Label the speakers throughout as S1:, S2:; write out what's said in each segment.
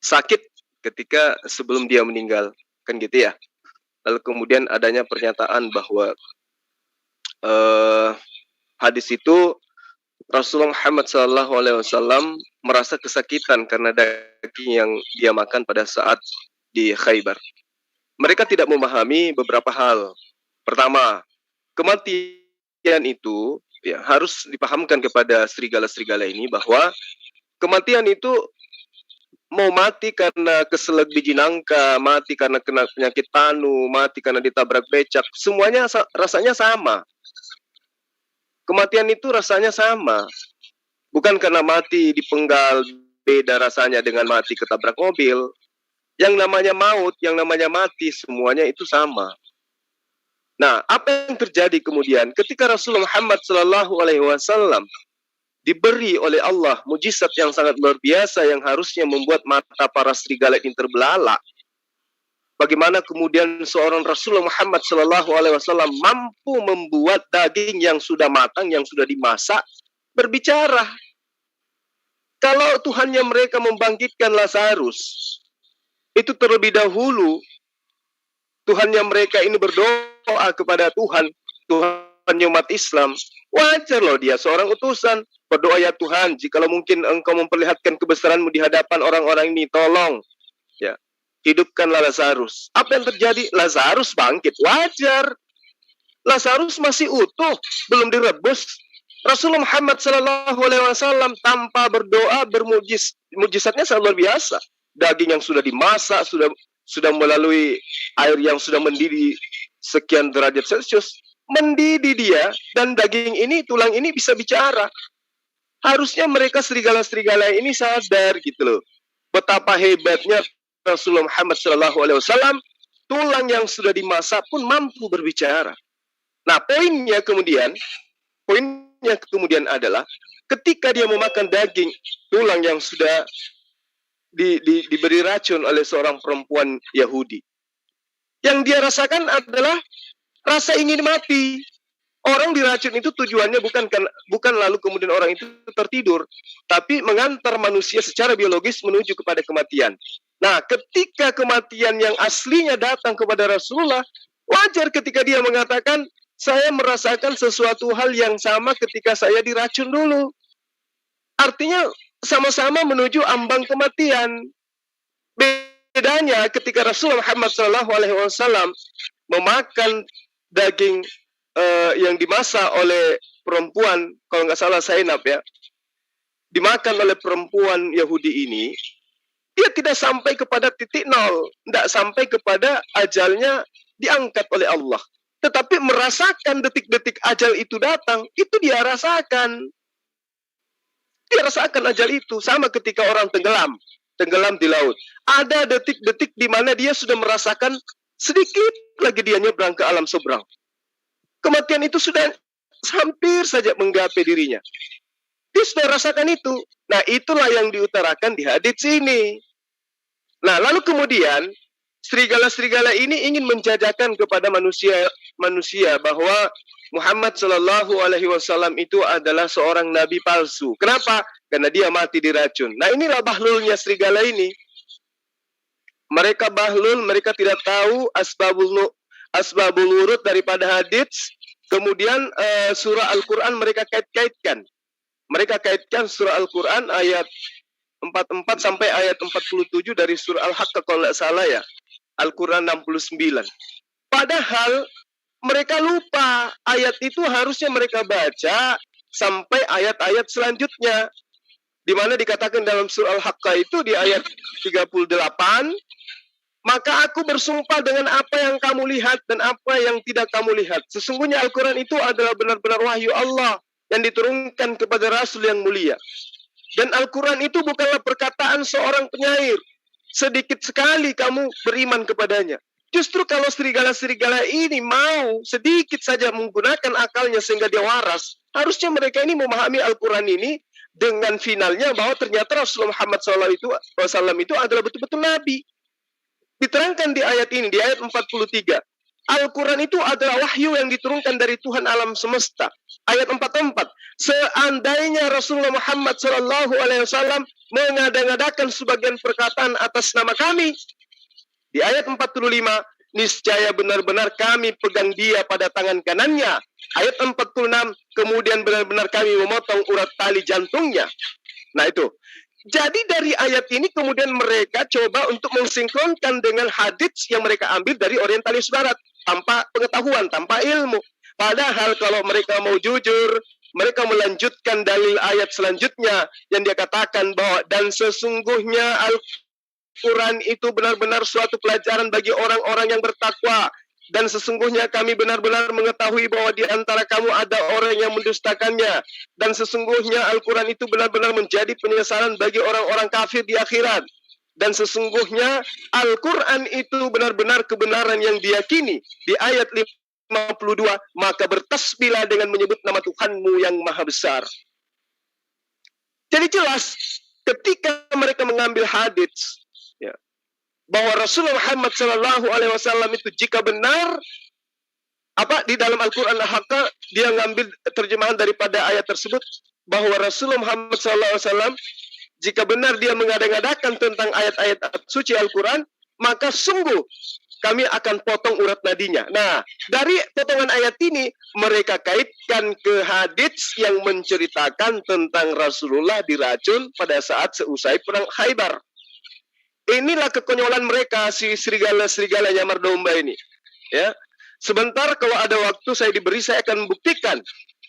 S1: sakit ketika sebelum dia meninggal, kan gitu ya. Lalu kemudian adanya pernyataan bahwa hadis itu Rasulullah Muhammad SAW merasa kesakitan karena daging yang dia makan pada saat di Khaybar. Mereka tidak memahami beberapa hal. Pertama, kematian itu ya harus dipahamkan kepada serigala-serigala ini bahwa kematian itu mau mati karena keselak biji nangka, mati karena kena penyakit panu, mati karena ditabrak becak, semuanya rasanya sama. Kematian itu rasanya sama. Bukan karena mati dipenggal beda rasanya dengan mati ketabrak mobil. Yang namanya maut, yang namanya mati, semuanya itu sama. Nah, apa yang terjadi kemudian ketika Rasulullah Muhammad SAW diberi oleh Allah mujizat yang sangat luar biasa yang harusnya membuat mata para serigala ini terbelalak. Bagaimana kemudian seorang Rasulullah Muhammad SAW mampu membuat daging yang sudah matang, yang sudah dimasak, berbicara. Kalau Tuhannya mereka membangkitkan Lazarus, itu terlebih dahulu Tuhannya mereka ini berdoa kepada Tuhan umat Islam. Wajar loh, dia seorang utusan. Berdoa, ya Tuhan, jikalau mungkin engkau memperlihatkan kebesaranmu di hadapan orang-orang ini, tolong ya hidupkanlah Lazarus. Apa yang terjadi? Lazarus bangkit. Wajar. Lazarus masih utuh, belum direbus. Rasulullah Muhammad SAW tanpa berdoa mujizatnya sangat luar biasa. Daging yang sudah dimasak, sudah melalui air yang sudah mendidih sekian derajat Celcius, mendidih dia, dan daging ini, tulang ini bisa bicara. Harusnya mereka serigala-serigala ini sadar gitu loh, betapa hebatnya Rasulullah Muhammad SAW. Tulang yang sudah dimasak pun mampu berbicara. Nah, poinnya kemudian adalah ketika dia memakan daging tulang yang sudah diberi racun oleh seorang perempuan Yahudi, yang dia rasakan adalah rasa ingin mati. Orang diracun itu tujuannya bukan lalu kemudian orang itu tertidur, tapi mengantar manusia secara biologis menuju kepada kematian. Nah, ketika kematian yang aslinya datang kepada Rasulullah, wajar ketika dia mengatakan, saya merasakan sesuatu hal yang sama ketika saya diracun dulu. Artinya sama-sama menuju ambang kematian. Bedanya ketika Rasulullah Muhammad SAW memakan daging yang dimasak oleh perempuan, kalau nggak salah Zainab ya, dimakan oleh perempuan Yahudi ini, dia tidak sampai kepada titik nol, tidak sampai kepada ajalnya diangkat oleh Allah, tetapi merasakan detik-detik ajal itu datang, itu dia rasakan. Dia rasakan ajal itu, sama ketika orang tenggelam di laut. Ada detik-detik di mana dia sudah merasakan sedikit lagi dia nyebrang ke alam seberang. Kematian itu sudah hampir saja menggapai dirinya. Dia sudah rasakan itu. Nah, itulah yang diutarakan di hadits ini. Nah, lalu kemudian serigala-serigala ini ingin menjajakan kepada manusia bahwa Muhammad SAW itu adalah seorang nabi palsu. Kenapa? Karena dia mati diracun. Nah, inilah bahlulnya serigala ini. Mereka bahlul, mereka tidak tahu asbabul wurud daripada hadits. Kemudian surah Al-Quran mereka kaitkan. Mereka kaitkan surah Al-Quran ayat 44 sampai ayat 47 dari surah Al-Haqqa kalau tidak salah ya. Al-Quran 69. Padahal mereka lupa ayat itu harusnya mereka baca sampai ayat-ayat selanjutnya. Di mana dikatakan dalam surah Al-Haqqa itu di ayat 38, maka aku bersumpah dengan apa yang kamu lihat dan apa yang tidak kamu lihat. Sesungguhnya Al-Quran itu adalah benar-benar wahyu Allah yang diturunkan kepada Rasul yang mulia. Dan Al-Quran itu bukanlah perkataan seorang penyair. Sedikit sekali kamu beriman kepadanya. Justru kalau serigala-serigala ini mau sedikit saja menggunakan akalnya sehingga dia waras, harusnya mereka ini memahami Al-Quran ini dengan finalnya bahwa ternyata Rasulullah Muhammad SAW itu adalah betul-betul Nabi. Diterangkan di ayat ini, di ayat 43. Al-Quran itu adalah wahyu yang diturunkan dari Tuhan alam semesta. Ayat 44. Seandainya Rasulullah Muhammad SAW mengada-ngadakan sebagian perkataan atas nama kami, di ayat 45, niscaya benar-benar kami pegang dia pada tangan kanannya. Ayat 46, kemudian benar-benar kami memotong urat tali jantungnya. Nah itu. Jadi dari ayat ini kemudian mereka coba untuk mensinkronkan dengan hadits yang mereka ambil dari orientalis barat. Tanpa pengetahuan, tanpa ilmu. Padahal kalau mereka mau jujur, mereka melanjutkan dalil ayat selanjutnya yang dia katakan bahwa dan sesungguhnya Al-Quran itu benar-benar suatu pelajaran bagi orang-orang yang bertakwa. Dan sesungguhnya kami benar-benar mengetahui bahwa di antara kamu ada orang yang mendustakannya. Dan sesungguhnya Al-Quran itu benar-benar menjadi penyesalan bagi orang-orang kafir di akhirat. Dan sesungguhnya Al-Quran itu benar-benar kebenaran yang diyakini. Di ayat 52, maka bertasbihlah dengan menyebut nama Tuhanmu yang maha besar. Jadi jelas, ketika mereka mengambil hadits, ya, bahwa Rasulullah Muhammad SAW itu jika benar di dalam Al-Quran Al-Haqqa, dia ngambil terjemahan daripada ayat tersebut bahwa Rasulullah Muhammad SAW jika benar dia mengada-ngadakan tentang ayat-ayat suci Al-Quran, maka sungguh kami akan potong urat nadinya. Nah, dari potongan ayat ini mereka kaitkan ke hadits yang menceritakan tentang Rasulullah diracun pada saat seusai perang Khaybar. Inilah kekonyolan mereka, si serigala-serigala nyamar domba ini. Ya, sebentar kalau ada waktu saya diberi, saya akan membuktikan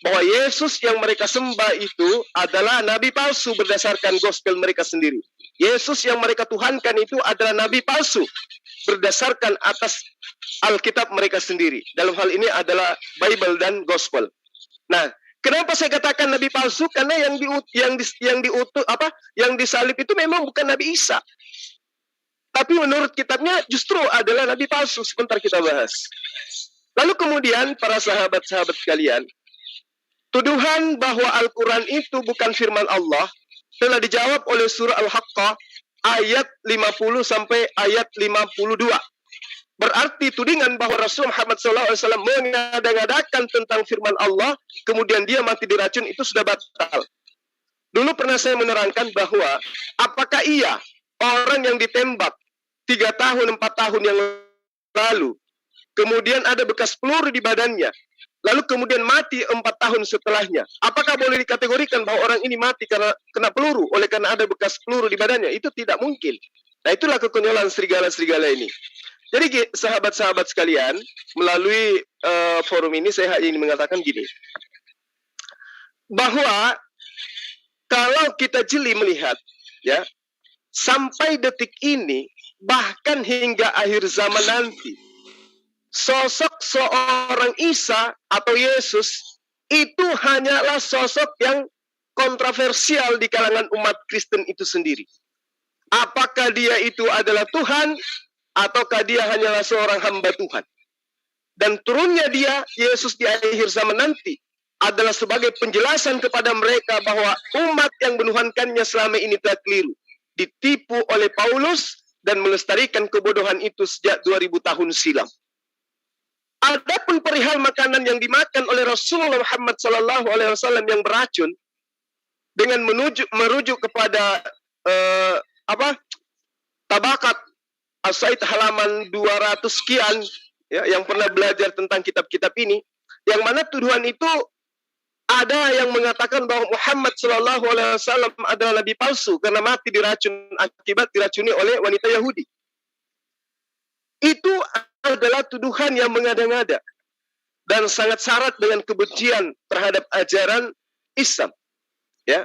S1: bahwa Yesus yang mereka sembah itu adalah nabi palsu berdasarkan gospel mereka sendiri. Yesus yang mereka tuhankan itu adalah nabi palsu berdasarkan atas Alkitab mereka sendiri. Dalam hal ini adalah Bible dan gospel. Nah, kenapa saya katakan nabi palsu? Karena yang disalib itu memang bukan Nabi Isa. Tapi menurut kitabnya justru adalah nabi palsu. Sebentar kita bahas. Lalu kemudian para sahabat-sahabat sekalian, tuduhan bahwa Al-Quran itu bukan firman Allah telah dijawab oleh surah Al-Haqqa ayat 50 sampai ayat 52. Berarti tudingan bahwa Rasul Muhammad SAW mengada-ngadakan tentang firman Allah, kemudian dia mati diracun, itu sudah batal. Dulu pernah saya menerangkan bahwa apakah iya orang yang ditembak 3 tahun, 4 tahun yang lalu, kemudian ada bekas peluru di badannya, lalu kemudian mati 4 tahun setelahnya, apakah boleh dikategorikan bahwa orang ini mati karena kena peluru, oleh karena ada bekas peluru di badannya? Itu tidak mungkin. Nah, itulah kekonyolan serigala-serigala ini. Jadi sahabat-sahabat sekalian, melalui forum ini saya ingin mengatakan gini, bahwa kalau kita jeli melihat, ya, sampai detik ini, bahkan hingga akhir zaman nanti, sosok seorang Isa atau Yesus itu hanyalah sosok yang kontroversial di kalangan umat Kristen itu sendiri. Apakah dia itu adalah Tuhan ataukah dia hanyalah seorang hamba Tuhan? Dan turunnya dia, Yesus di akhir zaman nanti, adalah sebagai penjelasan kepada mereka bahwa umat yang menuhankannya selama ini telah keliru, ditipu oleh Paulus dan melestarikan kebodohan itu sejak 2000 tahun silam. Adapun perihal makanan yang dimakan oleh Rasulullah Muhammad SAW yang beracun, dengan merujuk kepada Tabakat As-Said halaman 200 sekian, ya, yang pernah belajar tentang kitab-kitab ini, yang mana tuduhan itu ada yang mengatakan bahwa Muhammad SAW adalah nabi palsu karena mati diracun akibat diracuni oleh wanita Yahudi. Itu adalah tuduhan yang mengada-ngada dan sangat syarat dengan kebencian terhadap ajaran Islam. Ya,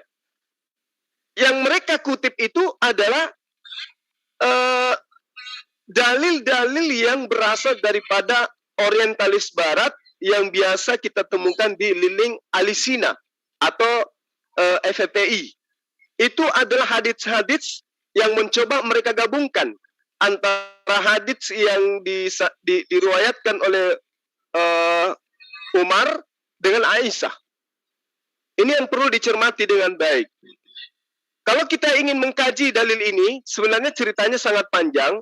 S1: yang mereka kutip itu adalah dalil-dalil yang berasal daripada orientalis Barat yang biasa kita temukan di liling Alisina atau FPI. Itu adalah hadits-hadits yang mencoba mereka gabungkan antara hadits yang diriwayatkan oleh Umar dengan Aisyah. Ini yang perlu dicermati dengan baik. Kalau kita ingin mengkaji dalil ini, sebenarnya ceritanya sangat panjang.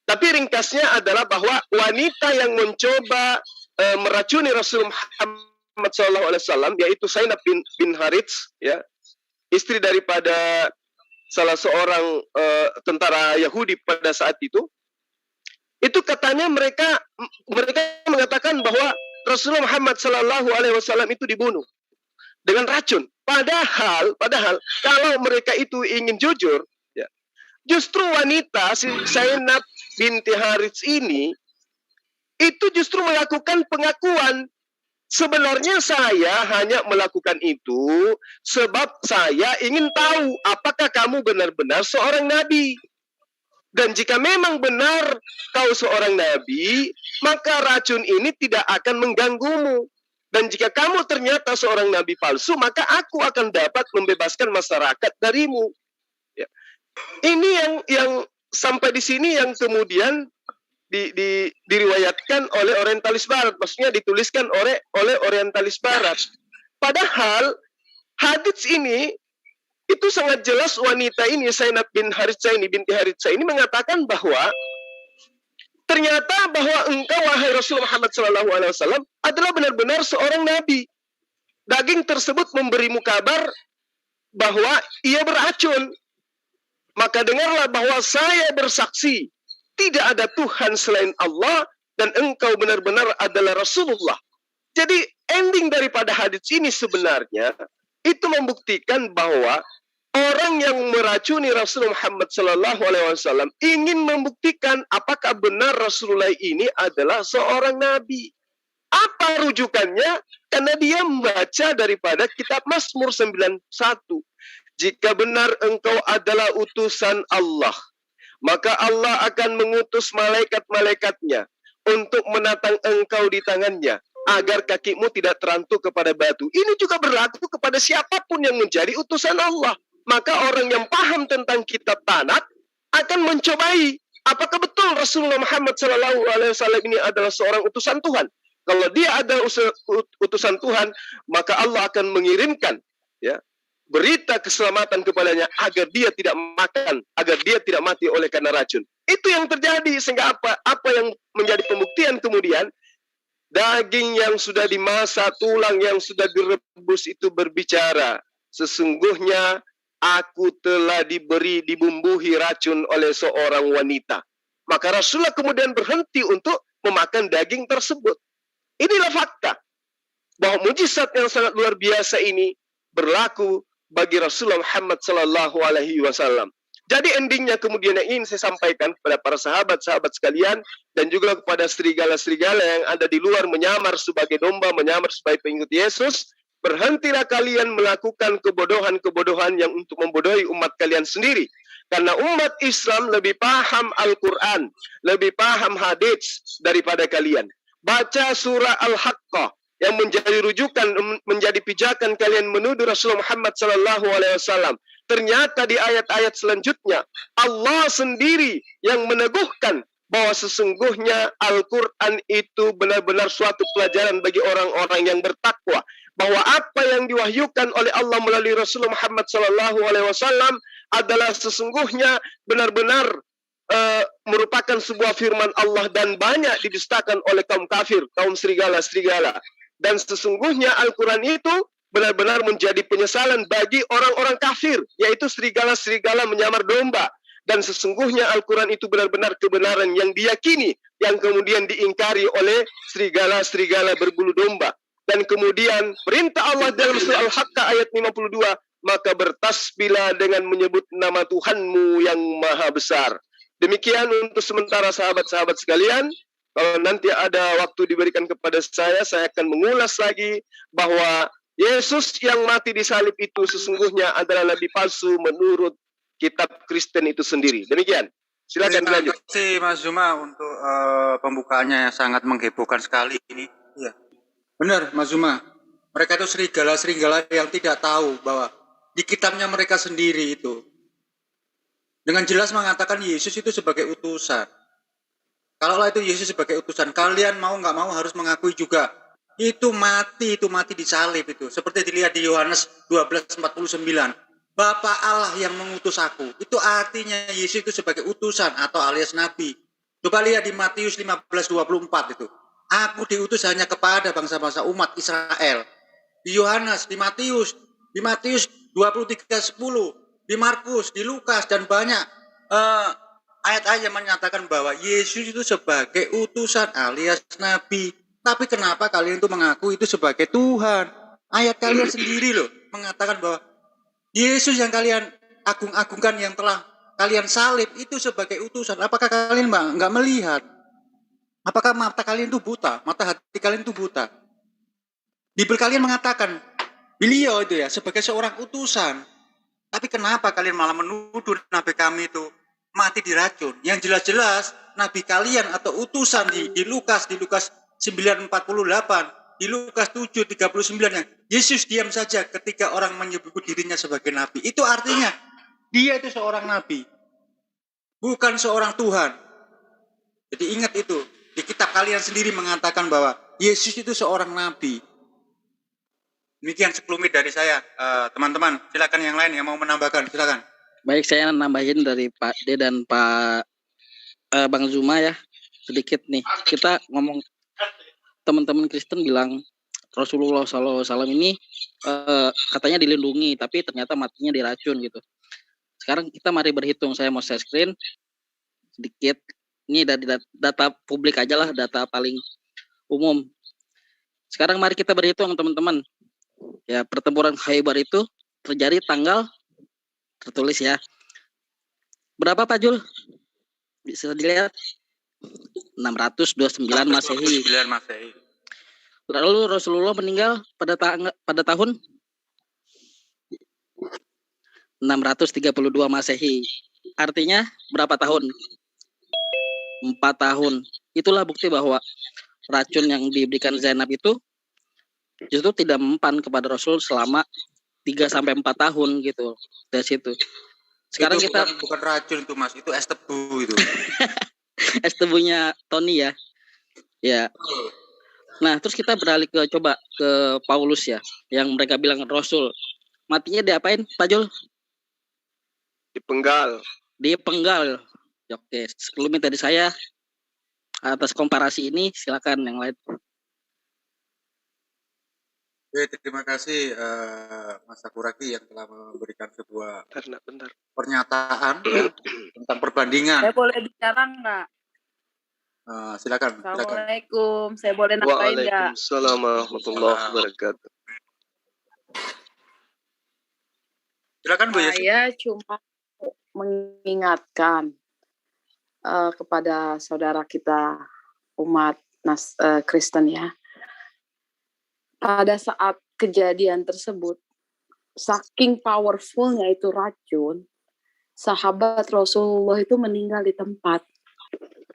S1: Tapi ringkasnya adalah bahwa wanita yang mencoba meracuni Rasul Muhammad SAW, yaitu Zainab bin Harits, ya, istri daripada salah seorang tentara Yahudi pada saat itu katanya mereka mengatakan bahwa Rasulullah Muhammad SAW itu dibunuh dengan racun. Padahal kalau mereka itu ingin jujur, ya, justru wanita si Zainab binti Harits ini itu justru melakukan pengakuan, sebenarnya saya hanya melakukan itu sebab saya ingin tahu apakah kamu benar-benar seorang nabi. Dan jika memang benar kau seorang nabi, maka racun ini tidak akan mengganggumu. Dan jika kamu ternyata seorang nabi palsu, maka aku akan dapat membebaskan masyarakat darimu. Ya. Ini yang sampai di sini yang kemudian diriwayatkan oleh Orientalis Barat, maksudnya dituliskan oleh Orientalis Barat. Padahal hadits ini itu sangat jelas wanita ini Zainab binti Haritsa ini mengatakan bahwa ternyata bahwa engkau wahai Rasul Muhammad SAW adalah benar-benar seorang nabi. Daging tersebut memberimu kabar bahwa ia beracun. Maka dengarlah bahwa saya bersaksi tidak ada Tuhan selain Allah dan engkau benar-benar adalah Rasulullah. Jadi ending daripada hadis ini sebenarnya itu membuktikan bahwa orang yang meracuni Rasulullah Muhammad SAW ingin membuktikan apakah benar Rasulullah ini adalah seorang nabi. Apa rujukannya? Karena dia membaca daripada kitab Mazmur 91. Jika benar engkau adalah utusan Allah, maka Allah akan mengutus malaikat-malaikatnya untuk menatang engkau di tangannya, agar kakimu tidak terantuk kepada batu. Ini juga berlaku kepada siapapun yang menjadi utusan Allah. Maka orang yang paham tentang kitab Tanakh akan mencobai apakah betul Rasulullah Muhammad SAW ini adalah seorang utusan Tuhan. Kalau dia adalah utusan Tuhan, maka Allah akan mengirimkan, ya, berita keselamatan kepadanya agar dia tidak makan, agar dia tidak mati oleh karena racun. Itu yang terjadi. Sehingga apa yang menjadi pembuktian kemudian, daging yang sudah dimasak, tulang yang sudah direbus itu berbicara. Sesungguhnya aku telah dibumbuhi racun oleh seorang wanita. Maka Rasulullah kemudian berhenti untuk memakan daging tersebut. Inilah fakta bahwa mujizat yang sangat luar biasa ini berlaku bagi Rasulullah Muhammad SAW. Jadi endingnya kemudian yang ingin saya sampaikan kepada para sahabat-sahabat sekalian dan juga kepada serigala-serigala yang ada di luar menyamar sebagai domba, menyamar sebagai pengikut Yesus, berhentilah kalian melakukan kebodohan-kebodohan yang untuk membodohi umat kalian sendiri. Karena umat Islam lebih paham Al-Quran, lebih paham hadits daripada kalian. Baca surah Al-Haqqah yang menjadi rujukan, menjadi pijakan kalian menuduh Rasulullah Muhammad SAW. Ternyata di ayat-ayat selanjutnya Allah sendiri yang meneguhkan bahwa sesungguhnya Al-Quran itu benar-benar suatu pelajaran bagi orang-orang yang bertakwa. Bahwa apa yang diwahyukan oleh Allah melalui Rasulullah Muhammad SAW adalah sesungguhnya benar-benar merupakan sebuah firman Allah dan banyak didustakan oleh kaum kafir, kaum serigala-serigala. Dan sesungguhnya Al-Quran itu benar-benar menjadi penyesalan bagi orang-orang kafir, yaitu serigala-serigala menyamar domba. Dan sesungguhnya Al-Quran itu benar-benar kebenaran yang diyakini, yang kemudian diingkari oleh serigala-serigala berbulu domba. Dan kemudian perintah Allah dalam surah Al-Haqqah ayat 52, maka bertasbihlah dengan menyebut nama Tuhanmu yang maha besar. Demikian untuk sementara sahabat-sahabat sekalian. Kalau nanti ada waktu diberikan kepada saya akan mengulas lagi bahwa Yesus yang mati di salib itu sesungguhnya adalah nabi palsu menurut kitab Kristen itu sendiri. Demikian. Silakan lanjut.
S2: Terima kasih Mas Zuma untuk pembukaannya yang sangat menghebohkan sekali ini. Iya. Benar Mas Zuma. Mereka itu serigala-serigala yang tidak tahu bahwa di kitabnya mereka sendiri itu dengan jelas mengatakan Yesus itu sebagai utusan. Kalaulah itu Yesus sebagai utusan, kalian mau nggak mau harus mengakui juga. Itu mati di salib itu. Seperti dilihat di Yohanes 12:49. Bapa Allah yang mengutus aku. Itu artinya Yesus itu sebagai utusan atau alias nabi. Coba lihat di Matius 15:24 itu. Aku diutus hanya kepada bangsa-bangsa umat Israel. Di Yohanes, di Matius 23:10, di Markus, di Lukas, dan banyak ayat-ayat yang menyatakan bahwa Yesus itu sebagai utusan alias nabi. Tapi kenapa kalian itu mengaku itu sebagai Tuhan? Ayat kalian sendiri loh mengatakan bahwa Yesus yang kalian agung-agungkan, yang telah kalian salib itu sebagai utusan. Apakah kalian nggak melihat? Apakah mata kalian itu buta? Mata hati kalian itu buta? Bibel kalian mengatakan beliau itu ya sebagai seorang utusan. Tapi kenapa kalian malah menuduh nabi kami itu mati diracun? Yang jelas-jelas nabi kalian atau utusan di Lukas 9:48, di Lukas 7:39 yang Yesus diam saja ketika orang menyebut dirinya sebagai nabi. Itu artinya dia itu seorang nabi, bukan seorang Tuhan. Jadi ingat itu, di kitab kalian sendiri mengatakan bahwa Yesus itu seorang nabi. Demikian sekelumit dari saya, teman-teman. Silakan yang lain yang mau menambahkan, silakan.
S3: Baik, saya nambahin dari Pak D dan Pak Bang Zuma ya, sedikit nih. Kita ngomong, teman-teman Kristen bilang Rasulullah SAW ini katanya dilindungi, tapi ternyata matinya diracun gitu. Sekarang kita mari berhitung. Saya mau share screen sedikit. Ini dari data publik aja lah, data paling umum. Sekarang mari kita berhitung teman-teman. Ya, pertempuran Khaybar itu terjadi tanggal, tertulis ya. Berapa Pak Jul? Bisa dilihat 629 Masehi. Lalu Rasulullah meninggal pada tahun 632 Masehi. Artinya berapa tahun? 4 tahun. Itulah bukti bahwa racun yang diberikan Zainab itu justru tidak mempan kepada Rasul selama 3-4 tahun gitu. Dari situ. Sekarang
S2: itu
S3: kita
S2: bukan racun itu Mas, itu es tebu itu.
S3: Es tebunya Tony ya. Ya. Nah, terus kita beralih ke Paulus ya, yang mereka bilang Rasul. Matinya diapain, Pak Jul?
S1: Dipenggal.
S3: Dipenggal. Oke, sebelumnya tadi saya atas komparasi ini, silakan yang lain.
S2: Oke, terima kasih Mas Sakuraki yang telah memberikan sebuah
S1: Bentar.
S2: pernyataan ya, tentang perbandingan.
S4: Saya boleh bicara nggak?
S2: Silakan.
S4: Assalamualaikum. Saya boleh nambahin nggak?
S1: Waalaikumsalam warahmatullahi wabarakatuh.
S2: Silakan Bu Yesi.
S4: Saya cuma mengingatkan kepada saudara kita umat Kristen ya. Pada saat kejadian tersebut, saking powerfulnya itu racun, sahabat Rasulullah itu meninggal di tempat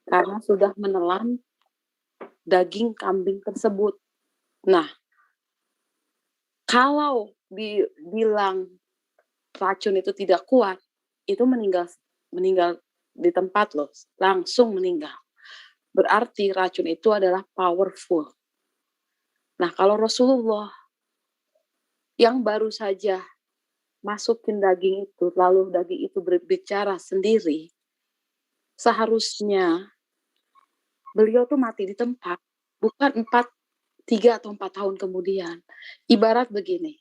S4: karena sudah menelan daging kambing tersebut. Nah, kalau dibilang racun itu tidak kuat, itu meninggal di tempat loh, langsung meninggal. Berarti racun itu adalah powerful. Nah, kalau Rasulullah yang baru saja masukin daging itu, lalu daging itu berbicara sendiri, seharusnya beliau tuh mati di tempat, bukan 3 atau 4 tahun kemudian. Ibarat begini,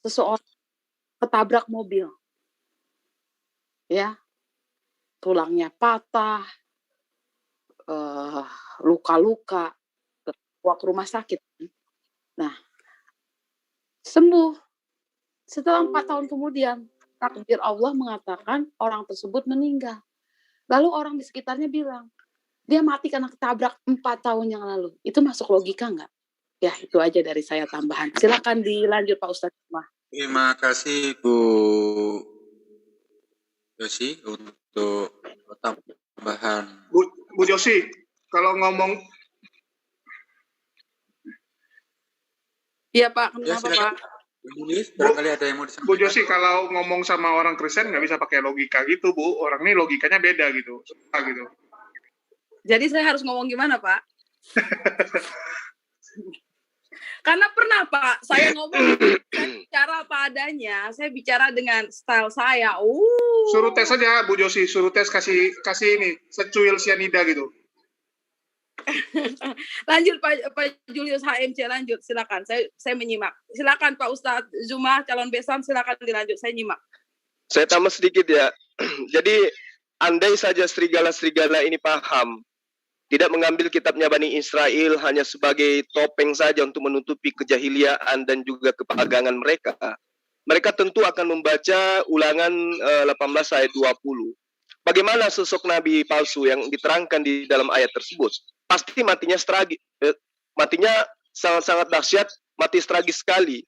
S4: seseorang ketabrak mobil, ya, tulangnya patah, luka-luka, bawa ke rumah sakit. Nah, sembuh. Setelah 4 tahun kemudian, takdir Allah mengatakan orang tersebut meninggal. Lalu orang di sekitarnya bilang, dia mati karena ketabrak 4 tahun yang lalu. Itu masuk logika nggak? Ya, itu aja dari saya tambahan. Silakan dilanjut Pak Ustadz.
S2: Terima kasih Bu Yosi untuk tambahan.
S5: Bu Josi, kalau ngomong
S4: Iya Pak,
S2: Ya,
S4: kenapa
S2: silakan.
S4: Pak?
S2: Barangkali ada yang mau disampaikan.
S5: Bu Josi, kalau ngomong sama orang Kristen nggak bisa pakai logika gitu, Bu. Orang ini logikanya beda gitu. Gitu.
S4: Jadi saya harus ngomong gimana Pak? Karena pernah Pak, saya ngomong, saya bicara apa adanya, saya bicara dengan style saya.
S5: Suruh tes saja Bu Josi, suruh tes kasih ini secuil sianida gitu.
S4: Lanjut Pak Julius HMC, lanjut silakan. Saya menyimak. Silakan Pak Ustadz Zuma calon besan, silakan dilanjut. Saya nyimak.
S1: Saya tambah sedikit ya. Jadi andai saja serigala-serigala ini paham, tidak mengambil kitabnya Bani Israel hanya sebagai topeng saja untuk menutupi kejahiliaan dan juga kepagangan mereka, mereka tentu akan membaca Ulangan 18 ayat 20. Bagaimana sosok nabi palsu yang diterangkan di dalam ayat tersebut? Pasti matinya matinya sangat-sangat dahsyat, mati tragis sekali.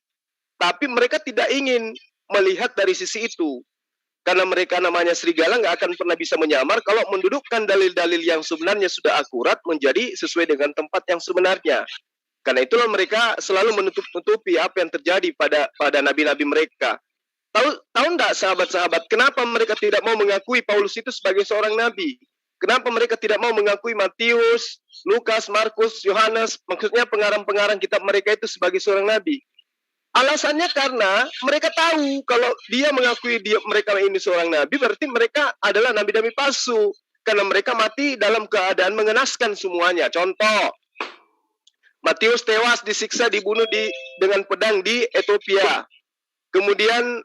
S1: Tapi mereka tidak ingin melihat dari sisi itu. Karena mereka namanya serigala nggak akan pernah bisa menyamar kalau mendudukkan dalil-dalil yang sebenarnya sudah akurat menjadi sesuai dengan tempat yang sebenarnya. Karena itulah mereka selalu menutupi apa yang terjadi pada nabi-nabi mereka. Tahu nggak sahabat-sahabat, kenapa mereka tidak mau mengakui Paulus itu sebagai seorang nabi? Kenapa mereka tidak mau mengakui Matius, Lukas, Markus, Yohanes, maksudnya pengarang-pengarang kitab mereka itu sebagai seorang nabi? Alasannya karena mereka tahu kalau dia mengakui mereka ini seorang nabi, berarti mereka adalah nabi-nabi palsu. Karena mereka mati dalam keadaan mengenaskan semuanya. Contoh, Matius tewas, disiksa, dibunuh dengan pedang di Ethiopia. Kemudian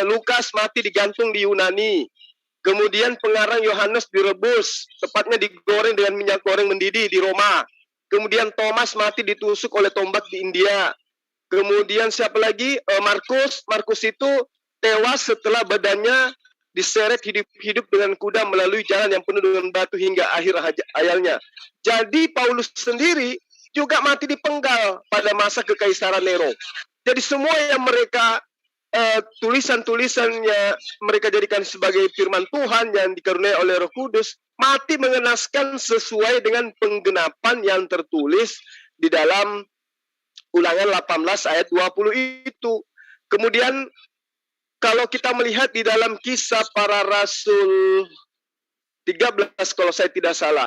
S1: Lukas mati digantung di Yunani. Kemudian pengarang Yohanes direbus, tepatnya digoreng dengan minyak goreng mendidih di Roma. Kemudian Thomas mati ditusuk oleh tombak di India. Kemudian siapa lagi? Markus itu tewas setelah badannya diseret hidup-hidup dengan kuda melalui jalan yang penuh dengan batu hingga akhir hayalnya. Jadi Paulus sendiri juga mati dipenggal pada masa kekaisaran Nero. Jadi semua yang mereka tulisan-tulisannya mereka jadikan sebagai firman Tuhan yang dikaruniai oleh Roh Kudus, mati mengenaskan sesuai dengan penggenapan yang tertulis di dalam Ulangan 18 ayat 20 itu. Kemudian kalau kita melihat di dalam Kisah Para Rasul 13 kalau saya tidak salah.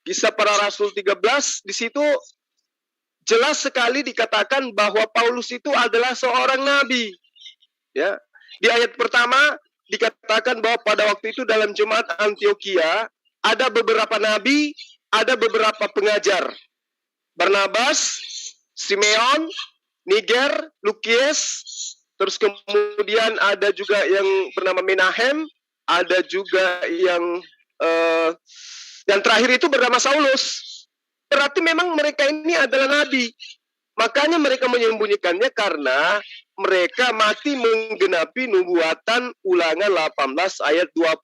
S1: Kisah Para Rasul 13 di situ jelas sekali dikatakan bahwa Paulus itu adalah seorang nabi. Ya. Di ayat pertama dikatakan bahwa pada waktu itu dalam jemaat Antioquia ada beberapa nabi, ada beberapa pengajar. Barnabas, Simeon, Niger, Lukies, terus kemudian ada juga yang bernama Menahem, ada juga yang terakhir itu bernama Saulus. Berarti memang mereka ini adalah nabi. Makanya mereka menyembunyikannya karena mereka mati menggenapi nubuatan Ulangan 18 ayat 20.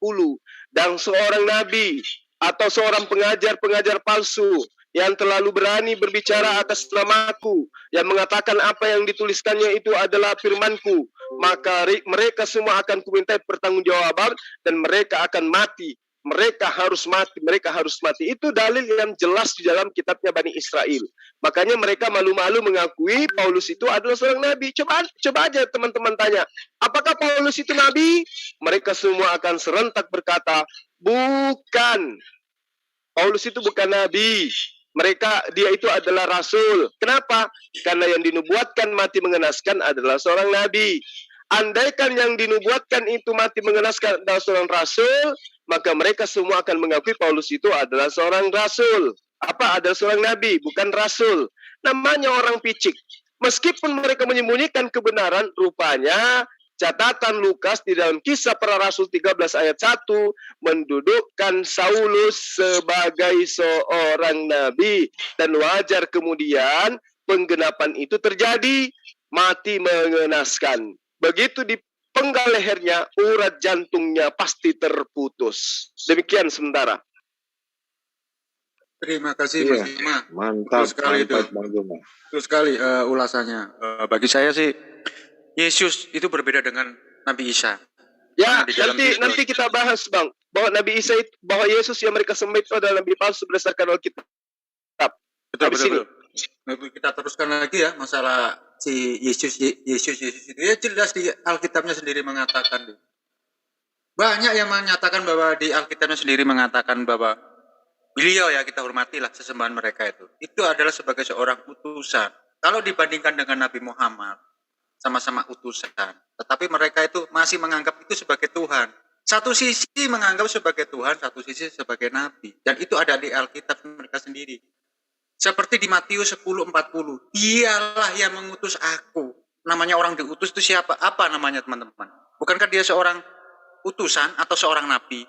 S1: Dan seorang nabi atau seorang pengajar palsu yang terlalu berani berbicara atas namaku, yang mengatakan apa yang dituliskannya itu adalah firmanku, maka mereka semua akan kumintai pertanggungjawaban dan mereka akan mati. Mereka harus mati. Itu dalil yang jelas di dalam kitabnya Bani Israel. Makanya mereka malu-malu mengakui Paulus itu adalah seorang nabi. Coba aja teman-teman tanya, apakah Paulus itu nabi? Mereka semua akan serentak berkata, bukan. Paulus itu bukan nabi. Dia itu adalah rasul. Kenapa? Karena yang dinubuatkan mati mengenaskan adalah seorang nabi. Andaikan yang dinubuatkan itu mati mengenaskan adalah seorang rasul, maka mereka semua akan mengakui Paulus itu adalah seorang rasul. Adalah seorang nabi, bukan rasul. Namanya orang picik. Meskipun mereka menyembunyikan kebenaran, rupanya catatan Lukas di dalam Kisah Para Rasul 13 ayat 1 mendudukkan Saulus sebagai seorang nabi. Dan wajar kemudian penggenapan itu terjadi, mati mengenaskan. Begitu dipenggal lehernya, urat jantungnya pasti terputus. Demikian sementara.
S2: Terima kasih Mas Zuma.
S6: Mantap
S2: sekali
S6: Bang Zuma.
S2: Betul sekali ulasannya. Bagi saya sih Yesus itu berbeda dengan Nabi Isa.
S1: Ya, nanti kita bahas Bang, bahwa Nabi Isa itu, bahwa Yesus yang mereka sembah itu adalah nabi palsu berdasarkan Alkitab.
S2: Betul. Kita teruskan lagi ya masalah si Yesus itu ya, jelas di Alkitabnya sendiri mengatakan. Banyak yang menyatakan bahwa di Alkitabnya sendiri mengatakan bahwa beliau, ya kita hormatilah sesembahan mereka itu adalah sebagai seorang utusan. Kalau dibandingkan dengan Nabi Muhammad, sama-sama utusan, tetapi mereka itu masih menganggap itu sebagai Tuhan. Satu sisi menganggap sebagai Tuhan, satu sisi sebagai Nabi. Dan itu ada di Alkitab mereka sendiri. Seperti di Matius 10:40, dialah yang mengutus aku. Namanya orang diutus itu siapa? Apa namanya teman-teman? Bukankah dia seorang utusan atau seorang nabi?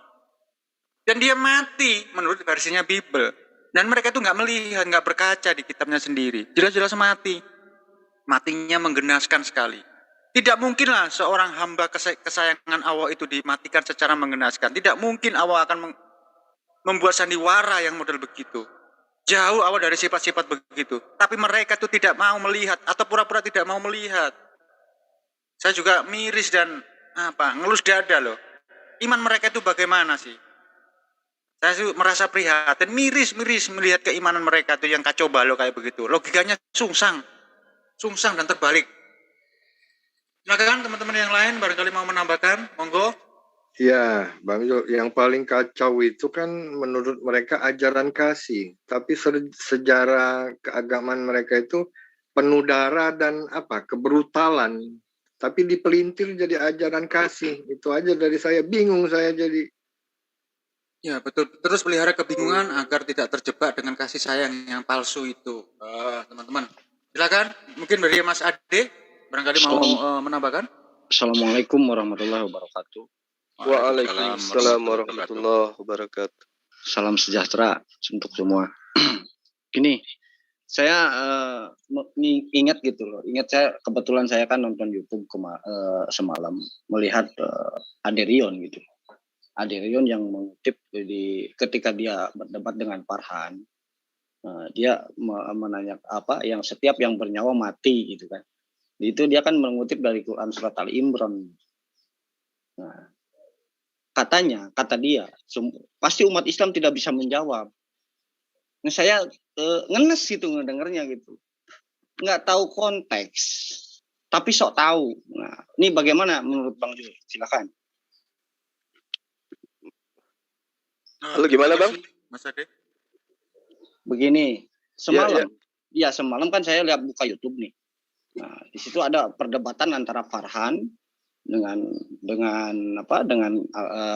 S2: Dan dia mati menurut versinya Bible. Dan mereka itu nggak melihat, nggak berkaca di kitabnya sendiri. Jelas-jelas mati. Matinya menggenaskan sekali. Tidak mungkinlah seorang hamba kesayangan Allah itu dimatikan secara menggenaskan. Tidak mungkin Allah akan membuat sandiwara yang model begitu. Jauh awal dari sifat-sifat begitu. Tapi mereka itu tidak mau melihat atau pura-pura tidak mau melihat. Saya juga miris dan ngelus dada loh. Iman mereka itu bagaimana sih? Saya sih merasa prihatin, miris melihat keimanan mereka itu yang kacau balau kayak begitu. Logikanya sungsang dan terbalik. Silakan teman-teman yang lain barangkali mau menambahkan, monggo.
S6: Ya, Bang Jo, yang paling kacau itu kan menurut mereka ajaran kasih, tapi sejarah keagamaan mereka itu penuh darah dan kebrutalan, tapi dipelintir jadi ajaran kasih. Itu aja dari saya, bingung saya jadi.
S2: Ya betul, terus pelihara kebingungan agar tidak terjebak dengan kasih sayang yang palsu itu. Teman-teman, silakan mungkin dari Mas Ade barangkali mau menambahkan.
S7: Assalamualaikum warahmatullahi wabarakatuh.
S1: Waalaikumsalam warahmatullahi wabarakatuh.
S7: Salam sejahtera untuk semua. Gini, saya ingat gitu loh. Ingat saya kebetulan saya kan nonton YouTube semalam melihat Aderion gitu. Aderion yang mengutip ketika dia berdebat dengan Farhan, dia menanya yang setiap yang bernyawa mati gitu kan. Itu dia kan mengutip dari Quran surat Al Imran. Nah, kata dia, pasti umat Islam tidak bisa menjawab. Nah, saya ngenes gitu ngedengarnya gitu. Nggak tahu konteks, tapi sok tahu. Nah, ini bagaimana menurut Bang Jul? Silakan.
S1: Lalu gimana Bang?
S2: Mas Ade?
S7: Begini, semalam kan saya lihat buka YouTube nih. Nah, di situ ada perdebatan antara Farhan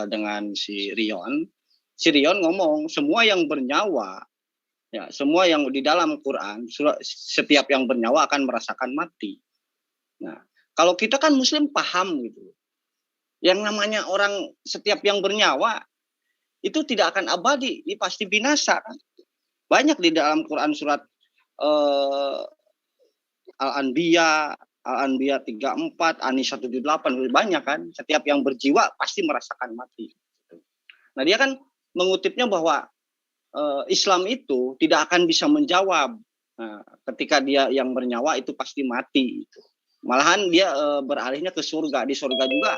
S7: dengan si Rion. Si Rion ngomong semua yang bernyawa, ya semua yang di dalam Quran, setiap yang bernyawa akan merasakan mati. Nah, kalau kita kan Muslim paham gitu, yang namanya orang setiap yang bernyawa itu tidak akan abadi, ini pasti binasa. Banyak di dalam Quran surat Al-Anbiya 34, An-Nisa 78, banyak kan. Setiap yang berjiwa pasti merasakan mati. Nah, dia kan mengutipnya bahwa Islam itu tidak akan bisa menjawab ketika dia yang bernyawa itu pasti mati. Malahan dia beralihnya ke surga. Di surga juga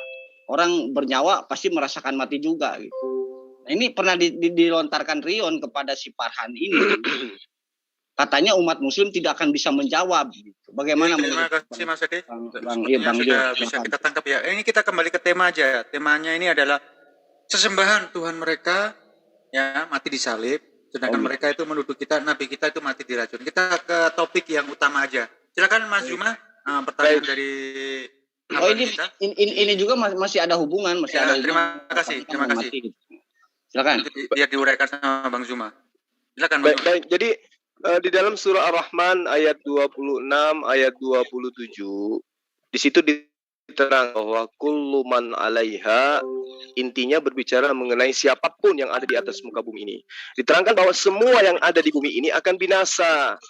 S7: orang bernyawa pasti merasakan mati juga gitu. Nah, ini pernah dilontarkan Rion kepada si Farhan ini. Katanya umat Muslim tidak akan bisa menjawab. Gitu. Bagaimana?
S2: Terima kasih Mas Ade.
S7: Bang
S2: Sudah bisa kita tangkap ya. Ini kita kembali ke tema aja. Temanya ini adalah sesembahan Tuhan mereka ya mati disalib. Sedangkan mereka itu menuduh kita, Nabi kita itu mati diracun. Kita ke topik yang utama aja. Silakan Mas Juma, pertanyaan dari
S7: ini juga masih ada hubungan, ada
S2: terima kasih. Silakan. Biar diuraikan sama Bang Zuma. Silakan Bang Zuma.
S1: Baik, jadi di dalam surah Ar-Rahman ayat 26, ayat 27, di situ diterang bahwa kullu man 'alaiha, intinya berbicara mengenai siapapun yang ada di atas muka bumi ini. Diterangkan bahwa semua yang ada di bumi ini akan binasa.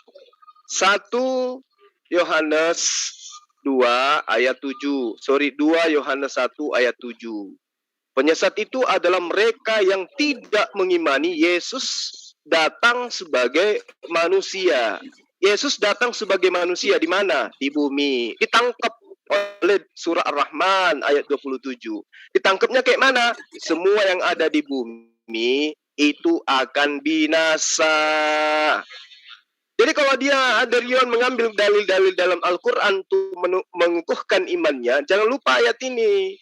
S1: 1 Yohanes 2 ayat 7. 2 Yohanes 1 ayat 7. Penyesat itu adalah mereka yang tidak mengimani Yesus datang sebagai manusia. Yesus datang sebagai manusia di mana? Di bumi. Ditangkap oleh surah Ar-Rahman ayat 27. Ditangkapnya kayak mana? Semua yang ada di bumi itu akan binasa. Jadi kalau dia Aderion mengambil dalil-dalil dalam Al-Quran untuk mengukuhkan imannya, jangan lupa ayat ini.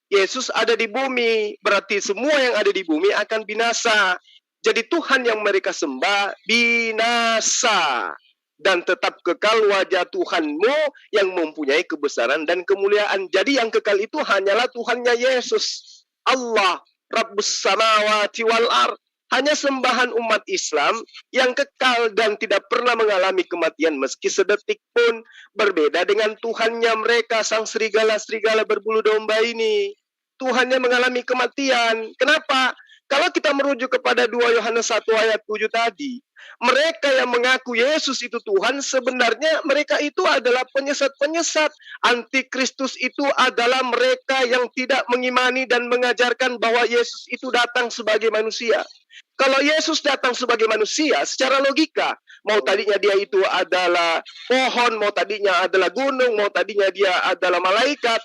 S1: Yesus ada di bumi, berarti semua yang ada di bumi akan binasa. Jadi Tuhan yang mereka sembah binasa. dan tetap kekal wajah Tuhanmu yang mempunyai kebesaran dan kemuliaan. Jadi yang kekal itu hanyalah Tuhannya Yesus, Allah, Rabbus samawati wal ard. Hanya sembahan umat Islam yang kekal dan tidak pernah mengalami kematian meski sedetik pun. Berbeda dengan Tuhannya mereka, sang serigala-serigala berbulu domba ini. Tuhannya mengalami kematian. Kenapa? Kalau kita merujuk kepada 2 Yohanes 1 ayat 7 tadi, mereka yang mengaku Yesus itu Tuhan, sebenarnya mereka itu adalah penyesat-penyesat. Antikristus itu adalah mereka yang tidak mengimani dan mengajarkan bahwa Yesus itu datang sebagai manusia. Kalau Yesus datang sebagai manusia, secara logika, mau tadinya dia itu adalah pohon, mau tadinya adalah gunung, mau tadinya dia adalah malaikat,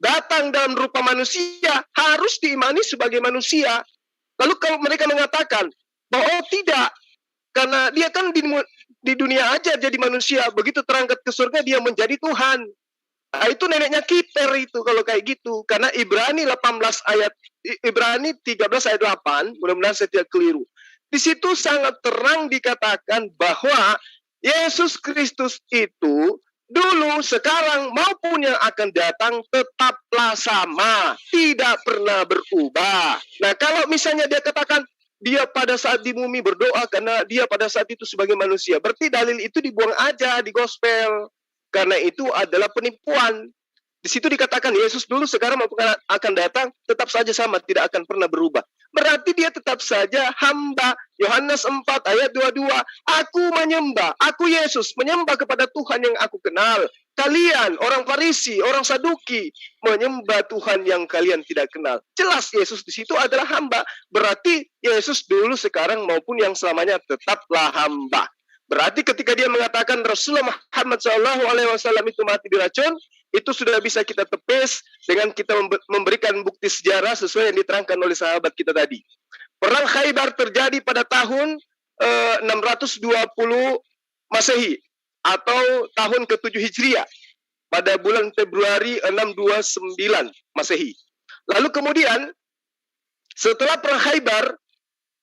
S1: datang dalam rupa manusia, harus diimani sebagai manusia. Lalu kalau mereka mengatakan bahwa oh tidak, karena dia kan di dunia aja jadi manusia, begitu terangkat ke surga dia menjadi Tuhan. Nah, itu neneknya kiper itu kalau kayak gitu. Karena Ibrani 13 ayat 8, mudah-mudahan saya tidak keliru. Di situ sangat terang dikatakan bahwa Yesus Kristus itu dulu, sekarang, maupun yang akan datang tetaplah sama, tidak pernah berubah. Nah, kalau misalnya dia katakan dia pada saat di bumi berdoa karena dia pada saat itu sebagai manusia, berarti dalil itu dibuang aja di gospel, karena itu adalah penipuan. Di situ dikatakan Yesus dulu, sekarang maupun akan datang tetap saja sama, tidak akan pernah berubah. Berarti dia tetap saja hamba. Yohanes 4 ayat 22. Aku menyembah, aku Yesus menyembah kepada Tuhan yang aku kenal. Kalian, orang Farisi, orang Saduki, menyembah Tuhan yang kalian tidak kenal. Jelas Yesus di situ adalah hamba. Berarti Yesus dulu, sekarang maupun yang selamanya tetaplah hamba. Berarti ketika dia mengatakan Rasulullah Muhammad SAW itu mati diracun, itu sudah bisa kita tepis dengan kita memberikan bukti sejarah sesuai yang diterangkan oleh sahabat kita tadi. Perang Khaybar terjadi pada tahun 620 Masehi atau tahun ke-7 Hijriah pada bulan Februari 629 Masehi. Lalu kemudian setelah perang Khaybar,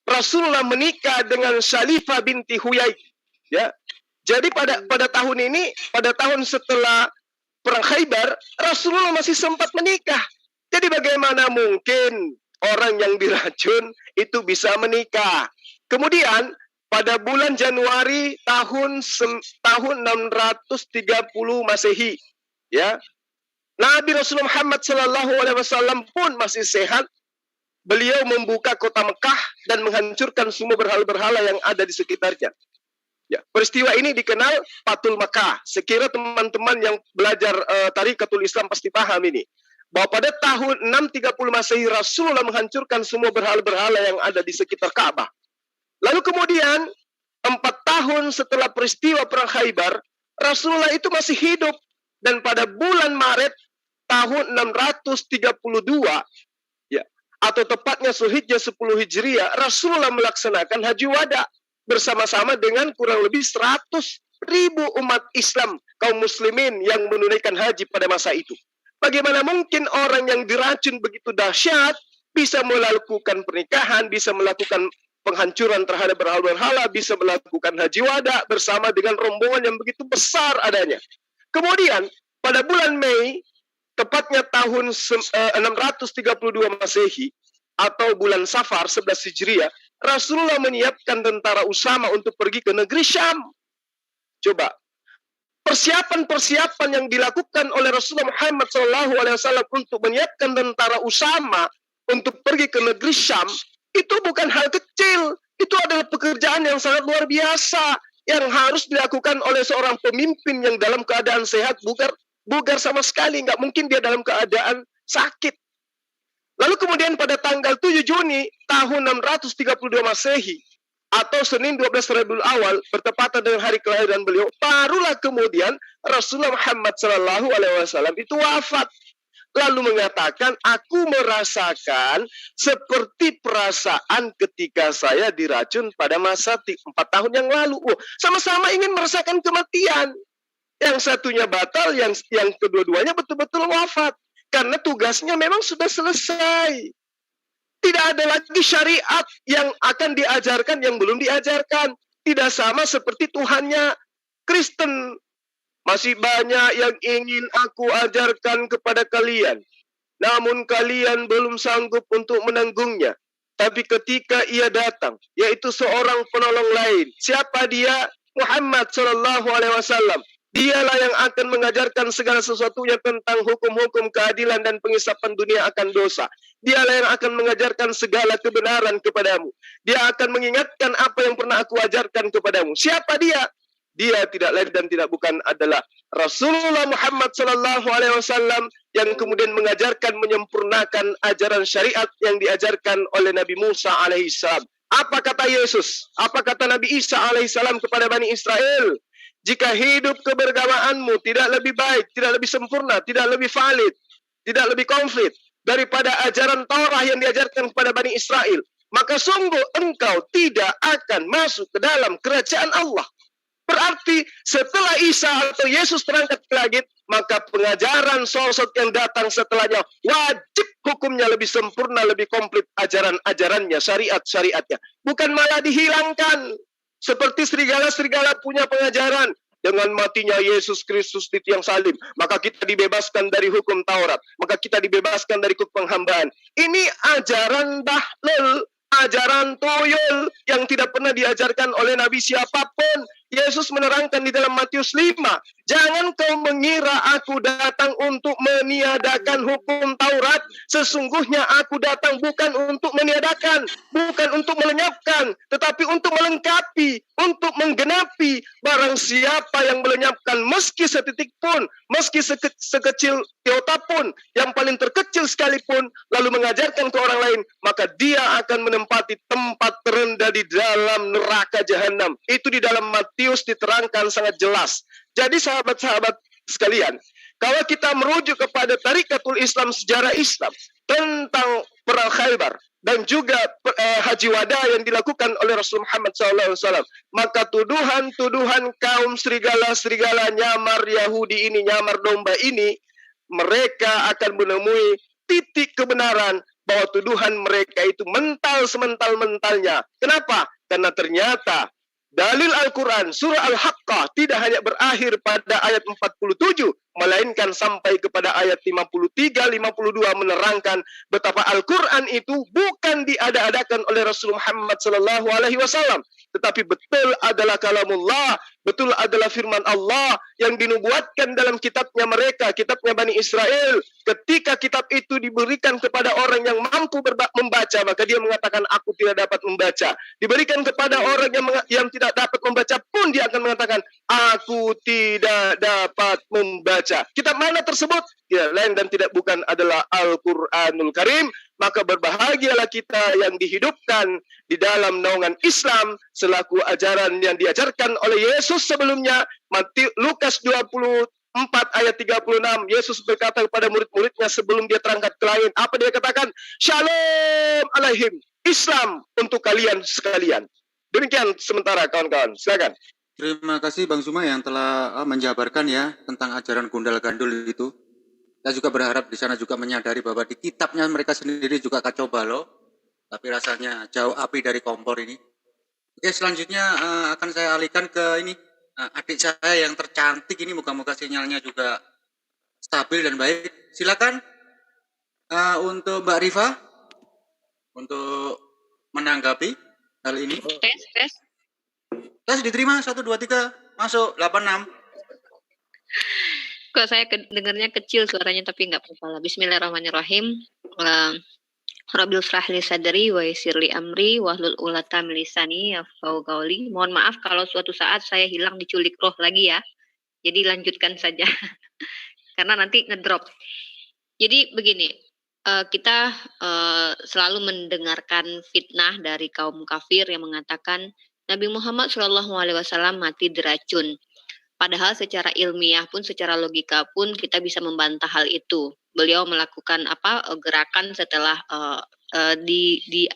S1: Rasulullah menikah dengan Shalifah binti Huyai. Ya. Jadi pada tahun ini, pada tahun setelah perang Khaybar, Rasulullah masih sempat menikah. Jadi bagaimana mungkin orang yang diracun itu bisa menikah? Kemudian pada bulan Januari tahun 630 Masehi, ya, Nabi Rasulullah Muhammad SAW pun masih sehat. Beliau membuka kota Mekah dan menghancurkan semua berhala-berhala yang ada di sekitarnya. Ya, peristiwa ini dikenal Fathul Makkah. Sekira teman-teman yang belajar Tarikatul Islam pasti paham ini. Bahwa pada tahun 630 Masehi Rasulullah menghancurkan semua berhala-berhala yang ada di sekitar Ka'bah. Lalu kemudian 4 tahun setelah peristiwa perang Khaybar, Rasulullah itu masih hidup, dan pada bulan Maret tahun 632, ya, atau tepatnya Zulhijjah 10 Hijriah, Rasulullah melaksanakan Haji Wada bersama-sama dengan kurang lebih 100.000 umat Islam, kaum muslimin yang menunaikan haji pada masa itu. Bagaimana mungkin orang yang diracun begitu dahsyat bisa melakukan pernikahan, bisa melakukan penghancuran terhadap berhala-berhala, bisa melakukan Haji Wada bersama dengan rombongan yang begitu besar adanya. Kemudian pada bulan Mei, tepatnya tahun 632 Masehi atau bulan Safar 11 Hijriah, Rasulullah menyiapkan tentara Usama untuk pergi ke negeri Syam. Coba, persiapan-persiapan yang dilakukan oleh Rasulullah Muhammad SAW untuk menyiapkan tentara Usama untuk pergi ke negeri Syam, itu bukan hal kecil. Itu adalah pekerjaan yang sangat luar biasa yang harus dilakukan oleh seorang pemimpin yang dalam keadaan sehat, bugar sama sekali. Nggak mungkin dia dalam keadaan sakit. Lalu kemudian pada tanggal 7 Juni tahun 632 Masehi atau Senin 12 Rabiul Awal bertepatan dengan hari kelahiran beliau, barulah kemudian Rasulullah Muhammad SAW itu wafat. Lalu mengatakan, aku merasakan seperti perasaan ketika saya diracun pada masa 4 tahun yang lalu. Sama-sama ingin merasakan kematian. Yang satunya batal, yang kedua-duanya betul-betul wafat. Karena tugasnya memang sudah selesai. Tidak ada lagi syariat yang akan diajarkan yang belum diajarkan. Tidak sama seperti Tuhannya Kristen, masih banyak yang ingin aku ajarkan kepada kalian, namun kalian belum sanggup untuk menanggungnya. Tapi ketika ia datang, yaitu seorang penolong lain, siapa dia? Muhammad sallallahu alaihi wasallam. Dialah yang akan mengajarkan segala sesuatunya tentang hukum-hukum keadilan dan pengisapan dunia akan dosa. Dialah yang akan mengajarkan segala kebenaran kepadamu. Dia akan mengingatkan apa yang pernah aku ajarkan kepadamu. Siapa dia? Dia tidak lain dan tidak bukan adalah Rasulullah Muhammad sallallahu alaihi wasallam yang kemudian mengajarkan menyempurnakan ajaran syariat yang diajarkan oleh Nabi Musa alaihissalam. Apa kata Yesus? Apa kata Nabi Isa alaihissalam kepada Bani Israel? Jika hidup keberagamaanmu tidak lebih baik, tidak lebih sempurna, tidak lebih valid, tidak lebih konflik daripada ajaran Taurat yang diajarkan kepada Bani Israel, maka sungguh engkau tidak akan masuk ke dalam kerajaan Allah. Berarti setelah Isa atau Yesus terangkat ke langit, maka pengajaran sosok yang datang setelahnya wajib hukumnya lebih sempurna, lebih komplit ajaran-ajarannya, syariat-syariatnya. Bukan malah dihilangkan. Seperti serigala-serigala punya pengajaran. Dengan matinya Yesus Kristus di tiang salib, maka kita dibebaskan dari hukum Taurat. Maka kita dibebaskan dari hukum penghambaan. Ini ajaran bahlul, ajaran tuyul yang tidak pernah diajarkan oleh Nabi siapapun. Yesus menerangkan di dalam Matius 5, jangan kau mengira aku datang untuk meniadakan hukum Taurat. Sesungguhnya aku datang bukan untuk meniadakan, bukan untuk melenyapkan, tetapi untuk melengkapi, untuk menggenapi. Barang siapa yang melenyapkan meski setitik pun, meski sekecil iota pun, yang paling terkecil sekalipun, lalu mengajarkan ke orang lain, maka dia akan menempati tempat terendah di dalam neraka jahanam. Itu di dalam Matius diterangkan sangat jelas. Jadi sahabat-sahabat sekalian, kalau kita merujuk kepada tarikatul Islam, sejarah Islam tentang perang Khaybar dan juga Haji Wada yang dilakukan oleh Rasul Muhammad SAW, maka tuduhan-tuduhan kaum serigala-serigala nyamar Yahudi ini, nyamar domba ini, mereka akan menemui titik kebenaran bahwa tuduhan mereka itu mental semental-mentalnya. Kenapa? Karena ternyata dalil Al-Quran, surah Al-Haqqah tidak hanya berakhir pada ayat 47, melainkan sampai kepada ayat 53-52 menerangkan betapa Al-Quran itu bukan diada-adakan oleh Rasul Muhammad SAW, tetapi betul adalah kalamullah, betul adalah firman Allah yang dinubuatkan dalam kitabnya mereka, kitabnya Bani Israel. Ketika kitab itu diberikan kepada orang yang mampu membaca, maka dia mengatakan aku tidak dapat membaca. Diberikan kepada orang yang tidak dapat membaca pun dia akan mengatakan aku tidak dapat membaca. Kitab mana tersebut? Tidak lain dan tidak bukan adalah Al-Quranul Karim. Maka berbahagialah kita yang dihidupkan di dalam naungan Islam selaku ajaran yang diajarkan oleh Yesus sebelumnya. Lukas 24 ayat 36, Yesus berkata kepada murid-muridnya sebelum dia terangkat ke langit. Apa dia katakan? Shalom alaihim, Islam untuk kalian sekalian. Demikian sementara kawan-kawan, silakan.
S2: Terima kasih Bang Zuma yang telah menjabarkan ya tentang ajaran gundal gandul itu. Saya juga berharap di sana juga menyadari bahwa di kitabnya mereka sendiri juga kacau balau, tapi rasanya jauh api dari kompor ini. Oke, selanjutnya akan saya alihkan ke ini adik saya yang tercantik ini, moga-moga sinyalnya juga stabil dan baik. Silakan untuk Mbak Rifa untuk menanggapi hal ini. Tes diterima 1 2 3 masuk 86.
S8: Kok saya dengarnya kecil suaranya, tapi nggak apa-apa lah. Bismillahirrahmanirrahim. Rabbil shrahli sadri wa yassirli amri wahlul 'uqdatam min lisani yafqahu qawli. Mohon maaf kalau suatu saat saya hilang diculik roh lagi ya. Jadi lanjutkan saja. Karena nanti ngedrop. Jadi begini, kita selalu mendengarkan fitnah dari kaum kafir yang mengatakan Nabi Muhammad SAW mati diracun. Padahal secara ilmiah pun, secara logika pun kita bisa membantah hal itu. Beliau melakukan gerakan setelah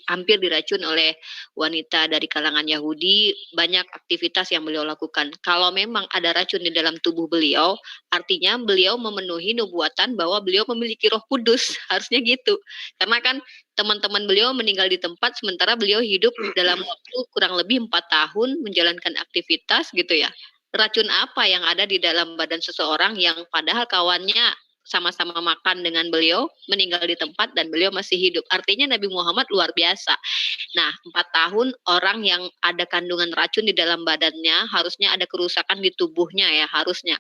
S8: hampir diracun oleh wanita dari kalangan Yahudi. Banyak aktivitas yang beliau lakukan. Kalau memang ada racun di dalam tubuh beliau, artinya beliau memenuhi nubuatan bahwa beliau memiliki Roh Kudus. Harusnya gitu. Karena kan teman-teman beliau meninggal di tempat, sementara beliau hidup dalam waktu kurang lebih 4 tahun menjalankan aktivitas gitu ya. racun apa yang ada di dalam badan seseorang yang padahal kawannya sama-sama makan dengan beliau, meninggal di tempat dan beliau masih hidup. Artinya Nabi Muhammad luar biasa. Nah, 4 tahun orang yang ada kandungan racun di dalam badannya, harusnya ada kerusakan di tubuhnya ya, harusnya.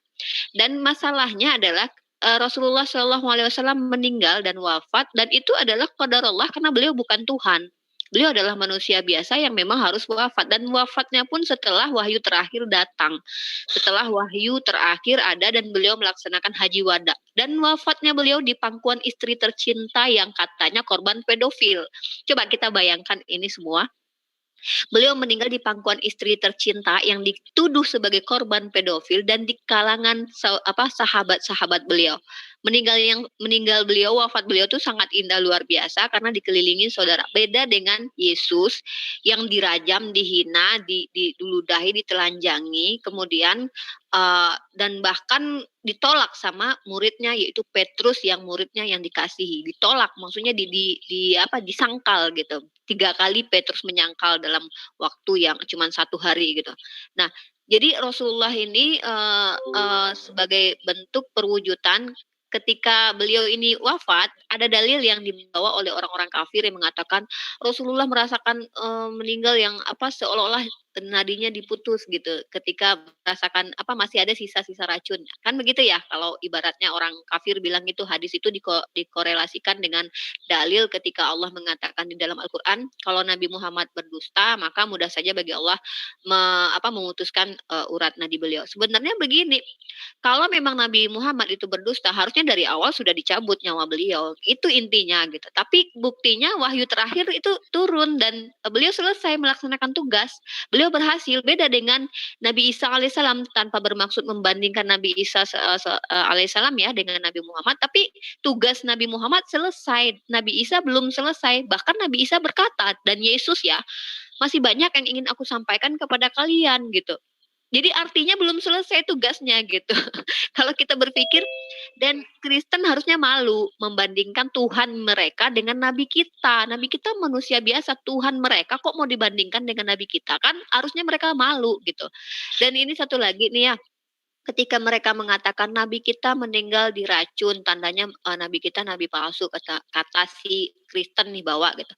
S8: Dan masalahnya adalah Rasulullah SAW meninggal dan wafat, dan itu adalah qadarullah karena beliau bukan Tuhan. Beliau adalah manusia biasa yang memang harus wafat, dan wafatnya pun setelah wahyu terakhir datang. Setelah wahyu terakhir ada dan beliau melaksanakan haji wada. Dan wafatnya beliau di pangkuan istri tercinta yang katanya korban pedofil. Coba kita bayangkan ini semua. Beliau meninggal di pangkuan istri tercinta yang dituduh sebagai korban pedofil dan di kalangan sahabat-sahabat beliau. Meninggal beliau, wafat beliau itu sangat indah luar biasa karena dikelilingi saudara. Beda dengan Yesus yang dirajam, dihina, diludahi, ditelanjangi, kemudian dan bahkan ditolak sama muridnya yaitu Petrus yang muridnya yang dikasihi. Ditolak, maksudnya disangkal gitu. 3 kali Petrus menyangkal dalam waktu yang cuma 1 hari gitu. Nah, jadi Rasulullah ini sebagai bentuk perwujudan ketika beliau ini wafat, ada dalil yang dibawa oleh orang-orang kafir yang mengatakan Rasulullah merasakan meninggal yang seolah-olah nadinya diputus gitu ketika merasakan masih ada sisa-sisa racun. Kan begitu ya kalau ibaratnya orang kafir bilang itu, hadis itu dikorelasikan dengan dalil ketika Allah mengatakan di dalam Al-Qur'an kalau Nabi Muhammad berdusta maka mudah saja bagi Allah memutuskan urat nadi beliau. Sebenarnya begini, kalau memang Nabi Muhammad itu berdusta harusnya dari awal sudah dicabut nyawa beliau. Itu intinya gitu. Tapi buktinya wahyu terakhir itu turun dan beliau selesai melaksanakan tugas. Beliau berhasil, beda dengan Nabi Isa alaihissalam, tanpa bermaksud membandingkan Nabi Isa alaihissalam ya dengan Nabi Muhammad, tapi tugas Nabi Muhammad selesai, Nabi Isa belum selesai. Bahkan Nabi Isa berkata, dan Yesus ya, masih banyak yang ingin aku sampaikan kepada kalian gitu. Jadi artinya belum selesai tugasnya gitu. Kalau kita berpikir, dan Kristen harusnya malu membandingkan Tuhan mereka dengan Nabi kita. Nabi kita manusia biasa, Tuhan mereka kok mau dibandingkan dengan Nabi kita? Kan harusnya mereka malu gitu. Dan ini satu lagi nih ya, ketika mereka mengatakan Nabi kita meninggal diracun, tandanya Nabi kita Nabi palsu, kata si Kristen nih bawa gitu.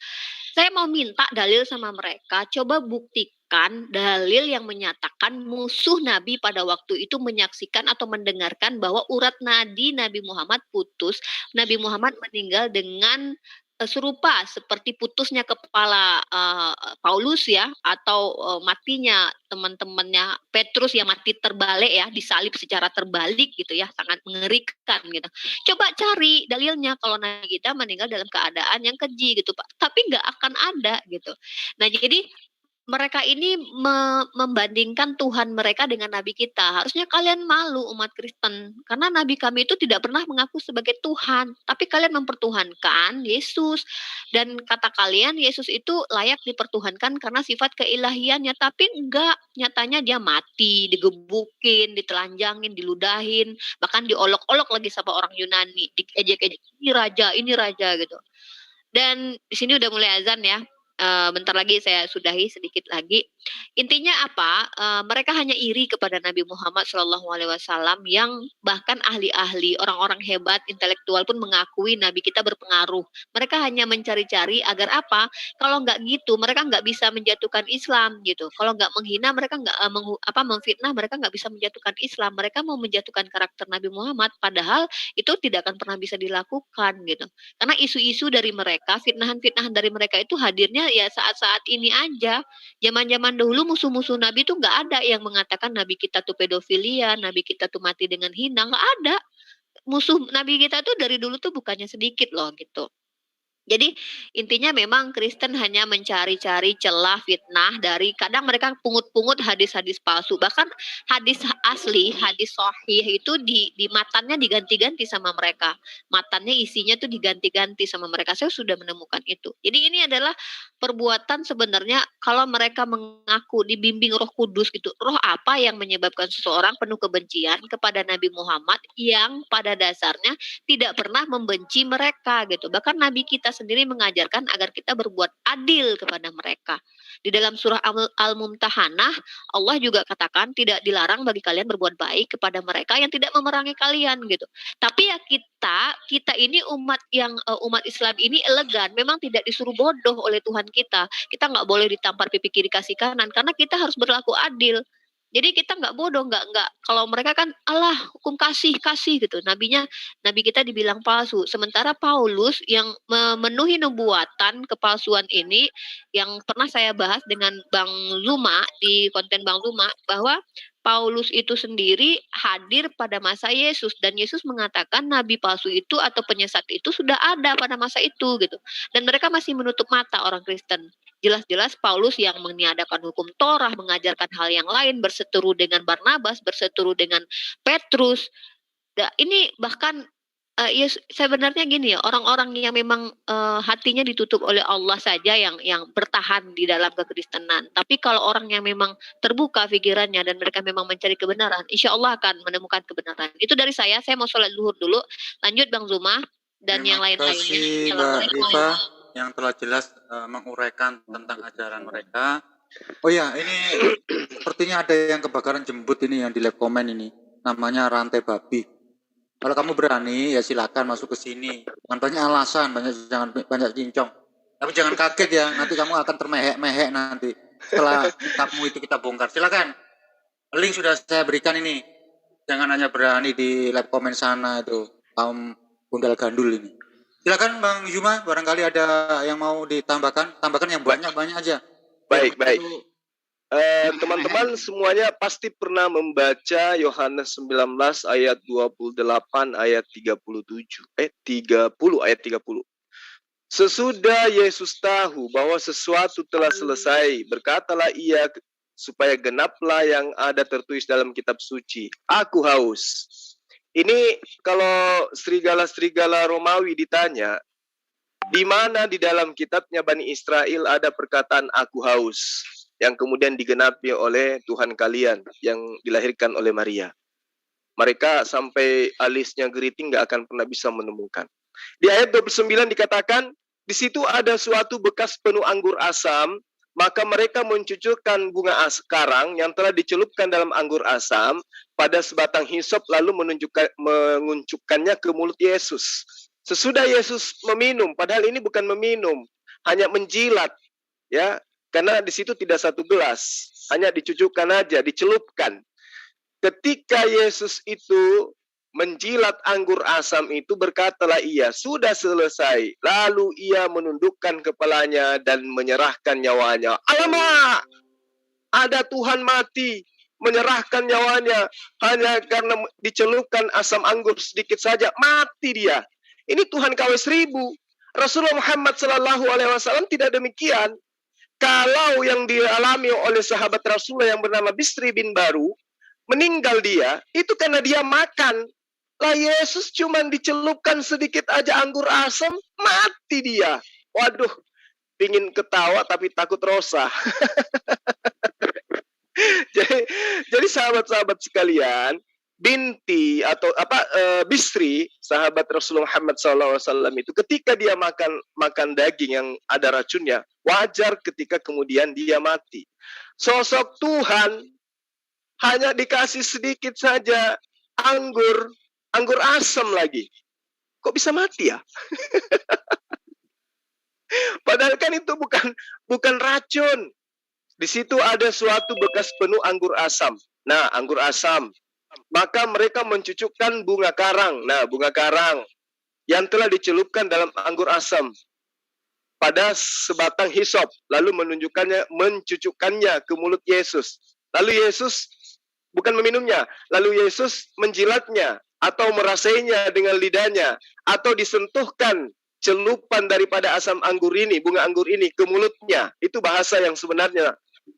S8: Saya mau minta dalil sama mereka, coba buktikan dalil yang menyatakan musuh Nabi pada waktu itu menyaksikan atau mendengarkan bahwa urat nadi Nabi Muhammad putus, Nabi Muhammad meninggal dengan serupa seperti putusnya kepala Paulus ya, atau matinya teman-temannya Petrus yang mati terbalik ya, disalib secara terbalik gitu ya, sangat mengerikan gitu. Coba cari dalilnya kalau Nabi kita meninggal dalam keadaan yang keji gitu Pak, tapi nggak akan ada gitu. Nah jadi mereka ini membandingkan Tuhan mereka dengan Nabi kita. Harusnya kalian malu umat Kristen. Karena Nabi kami itu tidak pernah mengaku sebagai Tuhan. Tapi kalian mempertuhankan Yesus. Dan kata kalian Yesus itu layak dipertuhankan karena sifat keilahiannya. Tapi enggak. Nyatanya dia mati, digebukin, ditelanjangin, diludahin. Bahkan diolok-olok lagi sama orang Yunani. Diejek-ejek, ini raja gitu. Dan di sini udah mulai azan ya. Bentar lagi saya sudahi sedikit lagi. Intinya apa? Mereka hanya iri kepada Nabi Muhammad SAW yang bahkan ahli-ahli, orang-orang hebat, intelektual pun mengakui Nabi kita berpengaruh. Mereka hanya mencari-cari agar apa? Kalau nggak gitu, mereka nggak bisa menjatuhkan Islam gitu. Kalau nggak menghina, mereka nggak memfitnah, mereka nggak bisa menjatuhkan Islam. Mereka mau menjatuhkan karakter Nabi Muhammad, padahal itu tidak akan pernah bisa dilakukan gitu. Karena isu-isu dari mereka, fitnahan-fitnahan dari mereka itu hadirnya ya saat-saat ini aja. Zaman-zaman dahulu musuh-musuh Nabi itu nggak ada yang mengatakan Nabi kita tuh pedofilia, Nabi kita tuh mati dengan hina, nggak ada. Musuh Nabi kita tuh dari dulu tuh bukannya sedikit loh gitu. Jadi intinya memang Kristen hanya mencari-cari celah fitnah dari, kadang mereka pungut-pungut hadis-hadis palsu, bahkan hadis asli, hadis sahih itu di matannya diganti-ganti sama mereka, matannya isinya tuh diganti-ganti sama mereka. Saya sudah menemukan itu. Jadi ini adalah perbuatan sebenarnya kalau mereka mengaku dibimbing Roh Kudus gitu. Roh apa yang menyebabkan seseorang penuh kebencian kepada Nabi Muhammad yang pada dasarnya tidak pernah membenci mereka gitu. Bahkan Nabi kita sendiri mengajarkan agar kita berbuat adil kepada mereka. Di dalam surah Al-Mumtahanah, Allah juga katakan tidak dilarang bagi kalian berbuat baik kepada mereka yang tidak memerangi kalian gitu. Tapi ya kita ini umat umat Islam ini elegan, memang tidak disuruh bodoh oleh Tuhan kita. Kita nggak boleh ditampar pipi kiri kasih kanan karena kita harus berlaku adil. Jadi kita nggak bodoh, nggak. Kalau mereka kan Allah hukum kasih gitu. Nabi kita dibilang palsu. Sementara Paulus yang memenuhi nubuatan kepalsuan ini, yang pernah saya bahas dengan Bang Luma di konten Bang Luma, bahwa Paulus itu sendiri hadir pada masa Yesus, dan Yesus mengatakan nabi palsu itu atau penyesat itu sudah ada pada masa itu gitu. Dan mereka masih menutup mata orang Kristen. Jelas-jelas Paulus yang meniadakan hukum Torah, mengajarkan hal yang lain, berseteru dengan Barnabas, berseteru dengan Petrus. Ini bahkan ya sebenarnya gini ya, orang-orang yang memang hatinya ditutup oleh Allah saja yang bertahan di dalam kekristenan. Tapi kalau orang yang memang terbuka pikirannya dan mereka memang mencari kebenaran, insya Allah akan menemukan kebenaran. Itu dari saya mau sholat zuhur dulu. Lanjut Bang Zuma dan yang lain-lainnya.
S2: Terima kasih Mbak Rifa yang telah jelas menguraikan tentang ajaran mereka. Oh ya, ini sepertinya ada yang kebakaran jembut ini yang di live komen ini. Namanya rantai babi. Kalau kamu berani ya silakan masuk ke sini. Jangan banyak alasan, jangan banyak cincong. Tapi jangan kaget ya, nanti kamu akan termehek-mehek nanti. Setelah kitabmu itu kita bongkar. Silakan. Link sudah saya berikan ini. Jangan hanya berani di live komen sana itu. Kaum gundal gandul ini. Silakan Bang Zuma, barangkali ada yang mau ditambahkan. Tambahkan yang banyak-banyak aja.
S1: Baik. Teman-teman semuanya pasti pernah membaca Yohanes 19 ayat 28 ayat 30 ayat 30. Sesudah Yesus tahu bahwa sesuatu telah selesai, berkatalah ia supaya genaplah yang ada tertulis dalam kitab suci. Aku haus. Ini kalau serigala-serigala Romawi ditanya, di mana di dalam kitabnya Bani Israel ada perkataan aku haus, yang kemudian digenapi oleh Tuhan kalian yang dilahirkan oleh Maria. Mereka sampai alisnya geriting nggak akan pernah bisa menemukan. Di ayat 29 dikatakan, di situ ada suatu bekas penuh anggur asam, maka mereka mencucurkan bunga karang yang telah dicelupkan dalam anggur asam pada sebatang hisop, lalu menguncupkannya ke mulut Yesus. Sesudah Yesus meminum, padahal ini bukan meminum, hanya menjilat, ya, karena di situ tidak satu gelas, hanya dicucukkan aja, dicelupkan. Ketika Yesus itu menjilat anggur asam itu, berkatalah ia, sudah selesai. Lalu ia menundukkan kepalanya dan menyerahkan nyawanya. Alamak, ada Tuhan mati, menyerahkan nyawanya hanya karena dicelupkan asam anggur sedikit saja, mati dia. Ini Tuhan KW 1000. Rasulullah Muhammad SAW tidak demikian. Kalau yang dialami oleh sahabat Rasulullah yang bernama Bisri bin Baru, meninggal dia, itu karena dia makan. Lah Yesus cuma dicelupkan sedikit aja anggur asam, mati dia. Waduh, pingin ketawa tapi takut rosa. jadi sahabat-sahabat sekalian, binti atau Bisri, sahabat Rasulullah Muhammad SAW itu, ketika dia makan daging yang ada racunnya, wajar ketika kemudian dia mati. Sosok Tuhan hanya dikasih sedikit saja anggur asam lagi. Kok bisa mati ya? Padahal kan itu bukan racun. Di situ ada suatu bekas penuh anggur asam. Nah, anggur asam. Maka mereka mencucukkan bunga karang. Nah, bunga karang yang telah dicelupkan dalam anggur asam pada sebatang hisop, lalu mencucukkannya ke mulut Yesus. Lalu Yesus bukan meminumnya, lalu Yesus menjilatnya atau merasainya dengan lidahnya, atau disentuhkan celupan daripada asam anggur ini, bunga anggur ini ke mulutnya. Itu bahasa yang sebenarnya.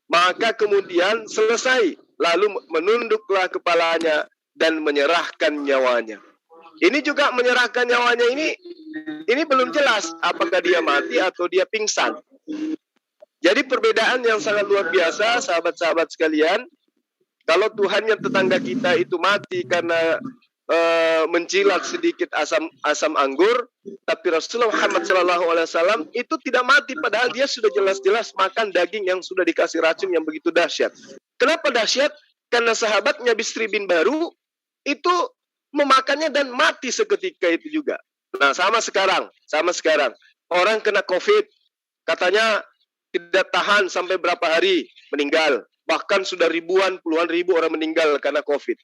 S1: Maka kemudian selesai, lalu menunduklah kepalanya dan menyerahkan nyawanya. Ini juga menyerahkan nyawanya ini belum jelas apakah dia mati atau dia pingsan. Jadi perbedaan yang sangat luar biasa, sahabat-sahabat sekalian. Kalau Tuhannya tetangga kita itu mati karena mencilak sedikit asam anggur, tapi Rasulullah Muhammad SAW itu tidak mati, padahal dia sudah jelas-jelas makan daging yang sudah dikasih racun yang begitu dahsyat. Kenapa dahsyat? Karena sahabatnya Bisri bin Baru itu memakannya dan mati seketika itu juga. Nah, sama sekarang. Orang kena COVID, katanya tidak tahan sampai berapa hari meninggal. Bahkan sudah ribuan, puluhan ribu orang meninggal karena COVID.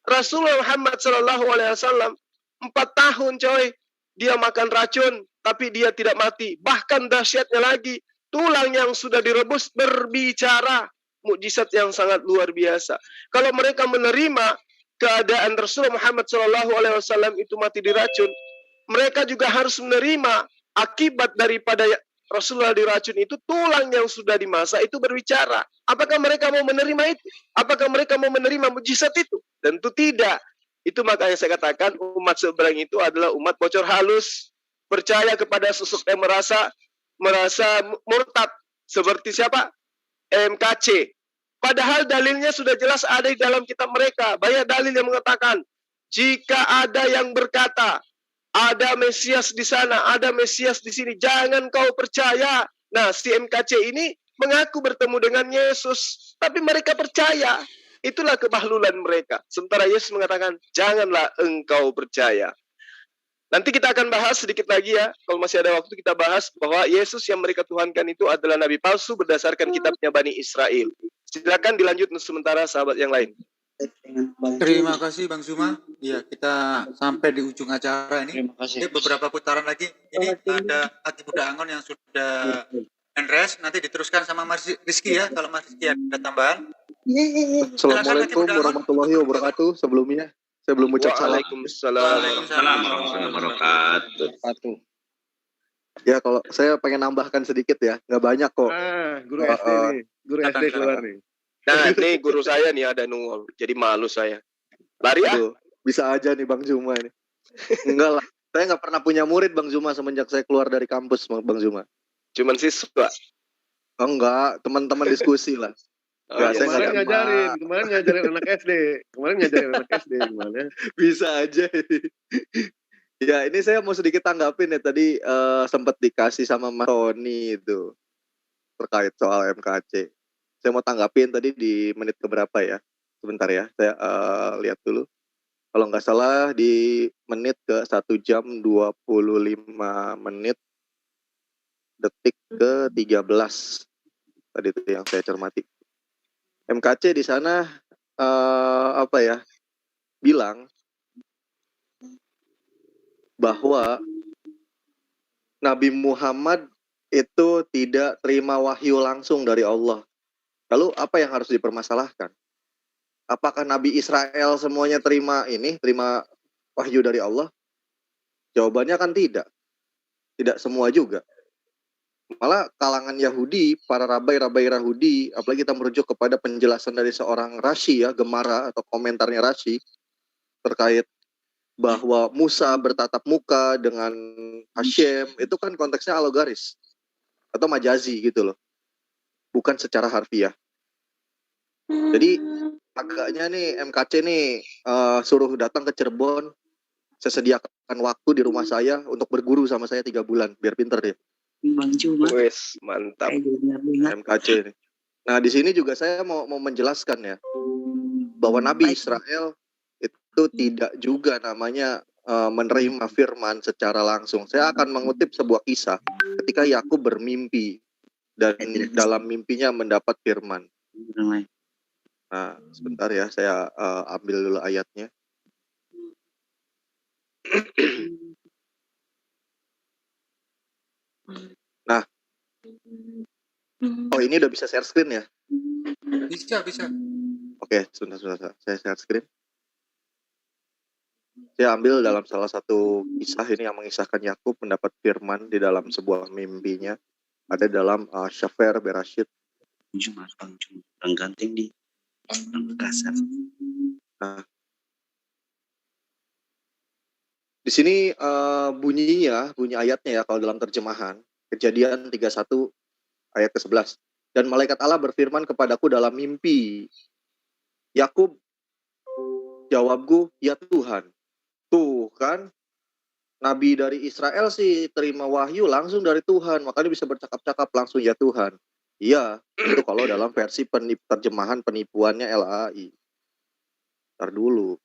S1: Rasulullah Muhammad SAW 4 tahun coy, dia makan racun, tapi dia tidak mati. Bahkan dahsyatnya lagi, tulang yang sudah direbus berbicara. Mukjizat yang sangat luar biasa. Kalau mereka menerima keadaan Rasulullah Muhammad SAW itu mati diracun, mereka juga harus menerima akibat daripada Rasulullah diracun itu, tulang yang sudah dimasak itu berbicara. Apakah mereka mau menerima itu? Apakah mereka mau menerima mukjizat itu? Tentu tidak. Itu makanya saya katakan umat seberang itu adalah umat bocor halus, percaya kepada sosok yang merasa murtad. Seperti siapa? MKC. Padahal dalilnya sudah jelas ada di dalam kitab mereka. Banyak dalil yang mengatakan, jika ada yang berkata, ada Mesias di sana, ada Mesias di sini, jangan kau percaya. Nah, si MKC ini mengaku bertemu dengan Yesus, tapi mereka percaya. Itulah kebahlulan mereka. Sementara Yesus mengatakan, janganlah engkau percaya. Nanti kita akan bahas sedikit lagi ya, kalau masih ada waktu kita bahas bahwa Yesus yang mereka tuhankan itu adalah nabi palsu berdasarkan kitabnya Bani Israel. Silakan dilanjut sementara sahabat yang lain.
S2: Terima kasih Bang Zuma. Ya, kita sampai di ujung acara ini.
S7: Terima kasih.
S2: Ini beberapa putaran lagi. Ini ada Ati Budak Angon yang sudah end-rest. Nanti diteruskan sama Mas Rizky ya, kalau Mas Rizky ada tambahan.
S9: Assalamualaikum warahmatullahi wabarakatuh. Sebelumnya saya belum ucap salam.
S1: Waalaikumsalam
S10: warahmatullahi wabarakatuh.
S9: Ya, kalau saya pengen nambahkan sedikit ya, nggak banyak kok.
S1: Guru SD nih. Guru SD keluar nih. Nah, ini guru saya nih ada nungol. Jadi malu saya. Lari ah.
S9: Bisa aja nih Bang Zuma nih. Enggak lah. Saya nggak pernah punya murid Bang Zuma semenjak saya keluar dari kampus Bang Zuma.
S1: Cuman siswa.
S9: Oh, enggak, teman-teman diskusi lah.
S1: Saya
S11: kemarin ngajarin anak SD. Gimana?
S9: Bisa aja. Ya, ini saya mau sedikit tanggapin ya. Tadi sempat dikasih sama Mas Tony itu terkait soal MKC. Saya mau tanggapin tadi di menit keberapa ya? Sebentar ya, saya lihat dulu. Kalau nggak salah di menit ke 1 jam 25 menit detik ke 13. Tadi itu yang saya cermati. MKC di sana bilang bahwa Nabi Muhammad itu tidak terima wahyu langsung dari Allah. Lalu apa yang harus dipermasalahkan? Apakah Nabi Israel semuanya terima wahyu dari Allah? Jawabannya kan tidak. Tidak semua juga. Malah kalangan Yahudi, para rabai-rabai Yahudi, apalagi kita merujuk kepada penjelasan dari seorang Rashi ya, Gemara atau komentarnya Rashi terkait bahwa Musa bertatap muka dengan Hashem, itu kan konteksnya alogaris atau majazi gitu loh, bukan secara harfiah. Jadi agaknya nih MKC nih suruh datang ke Cirebon, saya sediakan waktu di rumah saya untuk berguru sama saya 3 bulan biar pinter dia.
S12: Bang Cuma.
S1: Wes, mantap.
S9: MKC nih. Nah, di sini juga saya mau menjelaskan ya bahwa Nabi Israel itu tidak juga namanya menerima firman secara langsung. Saya akan mengutip sebuah kisah ketika Yakub bermimpi dan dalam mimpinya mendapat firman. Nah, sebentar ya, saya ambil dulu ayatnya. Nah, oh ini udah bisa share screen ya?
S2: Bisa.
S9: Oke, sebentar. Saya share screen. Saya ambil dalam salah satu kisah ini yang mengisahkan Yakub mendapat firman di dalam sebuah mimpinya. Ada dalam Syafer Berashit.
S12: Bang Cuma. Bang Ganteng di Makassar.
S9: Nah, di sini bunyi ayatnya ya kalau dalam terjemahan Kejadian 31 ayat ke-11. Dan malaikat Allah berfirman kepadaku dalam mimpi, Yakub, jawabku, ya Tuhan. Tuh kan, nabi dari Israel sih terima wahyu langsung dari Tuhan, makanya bisa bercakap-cakap langsung ya Tuhan. Iya, itu kalau dalam versi terjemahan penipuannya LAI. Ntar dulu.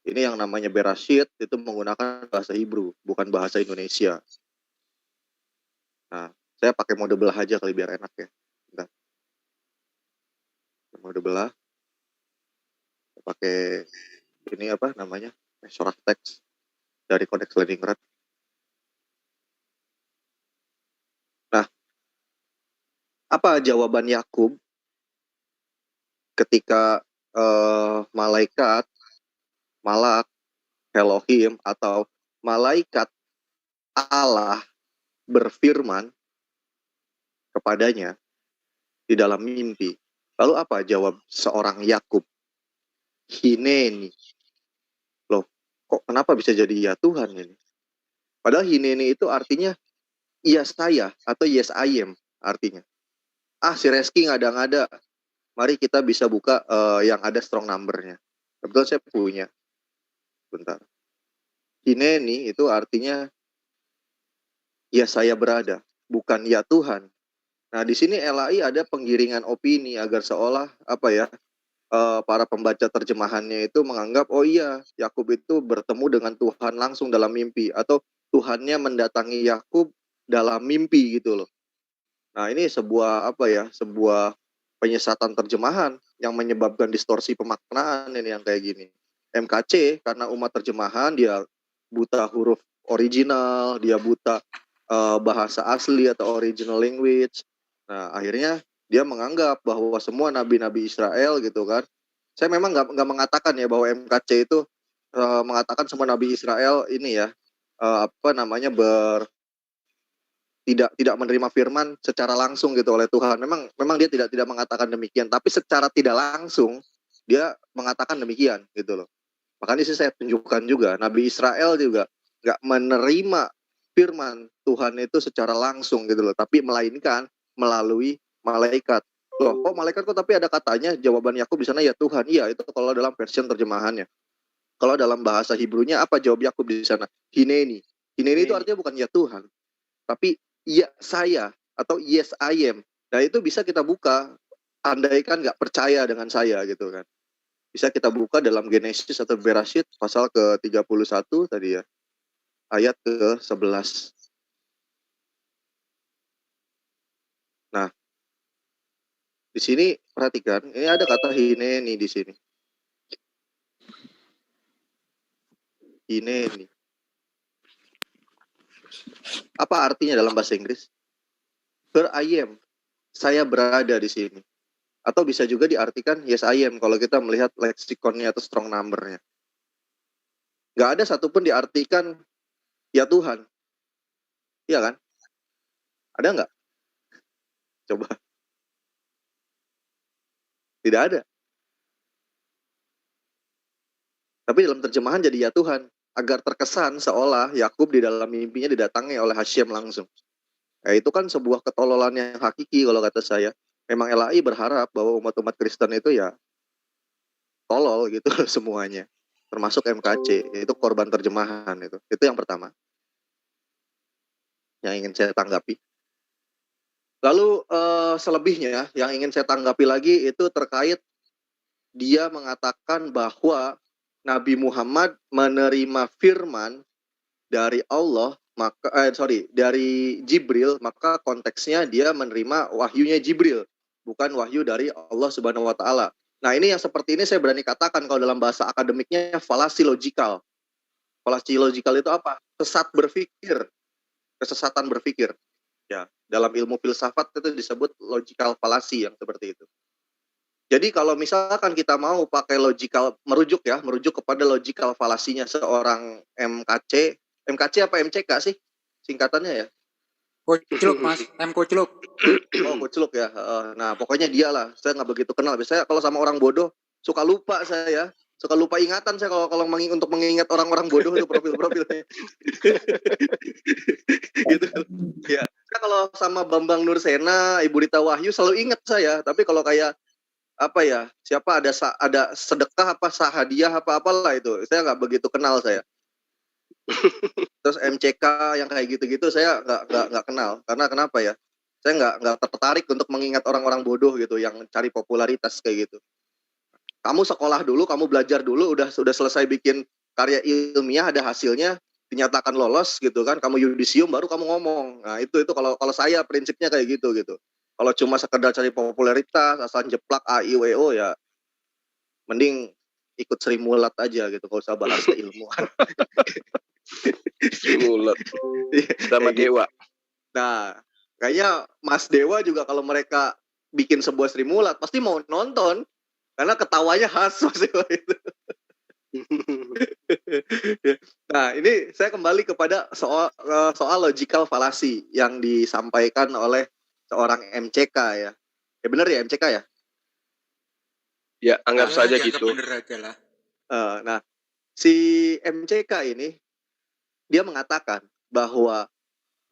S9: Ini yang namanya Berashit itu menggunakan bahasa Hebrew, bukan bahasa Indonesia. Nah, saya pakai mode belah aja kali biar enak ya. Bentar. Mode belah. Pakai ini apa namanya? Short text dari Codex Leningrad. Nah, apa jawaban Yakub ketika malaikat, malak, Elohim atau malaikat Allah berfirman kepadanya di dalam mimpi? Lalu apa jawab seorang Yakub? Hineni. Loh, kok kenapa bisa jadi ya Tuhan ini? Padahal Hineni itu artinya iya saya atau yes I am artinya. Si Reski ngada-ngada. Mari kita bisa buka yang ada strong number-nya. Kebetulan saya punya. Bentar. Hineni itu artinya ya saya berada, bukan ya Tuhan. Nah, di sini LAI ada penggiringan opini agar seolah apa ya? Para pembaca terjemahannya itu menganggap oh iya Yakub itu bertemu dengan Tuhan langsung dalam mimpi atau Tuhannya mendatangi Yakub dalam mimpi gitu loh. Nah ini sebuah apa ya sebuah penyesatan terjemahan yang menyebabkan distorsi pemaknaan ini yang kayak gini. MKC karena umat terjemahan dia buta huruf original, dia buta bahasa asli atau original language. Nah akhirnya dia menganggap bahwa semua nabi-nabi Israel gitu kan. Saya memang nggak mengatakan ya bahwa MKC itu mengatakan semua nabi Israel ini ya tidak menerima firman secara langsung gitu oleh Tuhan. Memang dia tidak mengatakan demikian, tapi secara tidak langsung dia mengatakan demikian gitu loh. Makanya sih saya tunjukkan juga nabi Israel juga nggak menerima firman Tuhan itu secara langsung gitu loh, tapi melainkan melalui malaikat. Loh, kok malaikat kok tapi ada katanya jawaban Yakub di sana ya Tuhan. Iya, itu kalau dalam version terjemahannya. Kalau dalam bahasa Hebrew-nya apa jawab Yakub di sana? Hineni. Hineni itu artinya bukan ya Tuhan, tapi ya saya atau yes I am. Nah, itu bisa kita buka andaikan nggak percaya dengan saya gitu kan. Bisa kita buka dalam Genesis atau Berashit pasal ke-31 tadi ya. Ayat ke-11. Nah, di sini perhatikan, ini ada kata hineni di sini. Hineni. Apa artinya dalam bahasa Inggris? Here I am. Saya berada di sini. Atau bisa juga diartikan yes I am kalau kita melihat leksikonnya atau strong number-nya. Nggak ada satupun diartikan ya Tuhan. Iya kan? Ada nggak? Coba. Tidak ada. Tapi dalam terjemahan jadi ya Tuhan. Agar terkesan seolah Yakub di dalam mimpinya didatangi oleh Hashem langsung. Itu kan sebuah ketololan yang hakiki kalau kata saya. Memang LAI berharap bahwa umat-umat Kristen itu ya tolol gitu semuanya. Termasuk MKC. Itu korban terjemahan itu. Itu yang pertama. Yang ingin saya tanggapi. Lalu selebihnya yang ingin saya tanggapi lagi itu terkait dia mengatakan bahwa Nabi Muhammad menerima firman dari Allah, dari Jibril, maka konteksnya dia menerima wahyunya Jibril, bukan wahyu dari Allah Subhanahu wa taala. Nah, ini yang seperti ini saya berani katakan kalau dalam bahasa akademiknya falasi logikal. Falasi logikal itu apa? Kesesatan berpikir. Ya, dalam ilmu filsafat itu disebut logical fallacy yang seperti itu. Jadi kalau misalkan kita mau pakai merujuk kepada logical falasinya seorang MKC apa MCK sih singkatannya ya?
S2: Kocluk Mas, Kocluk.
S9: Oh Kocluk ya. Nah pokoknya dia lah. Saya nggak begitu kenal. Biasanya kalau sama orang bodoh suka lupa saya. Suka lupa ingatan saya kalau untuk mengingat orang-orang bodoh itu profil-profilnya. Gitu. Ya. Kalau sama Bambang Nursena, Ibu Rita Wahyu selalu ingat saya. Tapi kalau kayak apa ya, siapa ada sedekah apa sahadiah apa apalah itu saya nggak begitu kenal saya. Terus MCK yang kayak gitu-gitu saya nggak kenal. Karena kenapa ya? Saya nggak tertarik untuk mengingat orang-orang bodoh gitu yang cari popularitas kayak gitu. Kamu sekolah dulu, kamu belajar dulu, udah selesai bikin karya ilmiah, ada hasilnya, dinyatakan lolos gitu kan, kamu yudisium baru kamu ngomong. Nah itu kalau saya prinsipnya kayak gitu. Kalau cuma sekedar cari popularitas, asal jeplak A I W O ya, mending ikut Sri Mulat aja gitu, kalau usah bahas keilmuan.
S1: Sri Mulat sama Dewa.
S9: Nah, kayaknya Mas Dewa juga kalau mereka bikin sebuah Sri Mulat pasti mau nonton karena ketawanya khas Mas Dewa itu. Nah, ini saya kembali kepada soal logical fallacy yang disampaikan oleh seorang MCK ya. Ya benar ya MCK ya?
S1: Ya, anggap saja gitu.
S2: Bener aja lah.
S9: Nah, si MCK ini dia mengatakan bahwa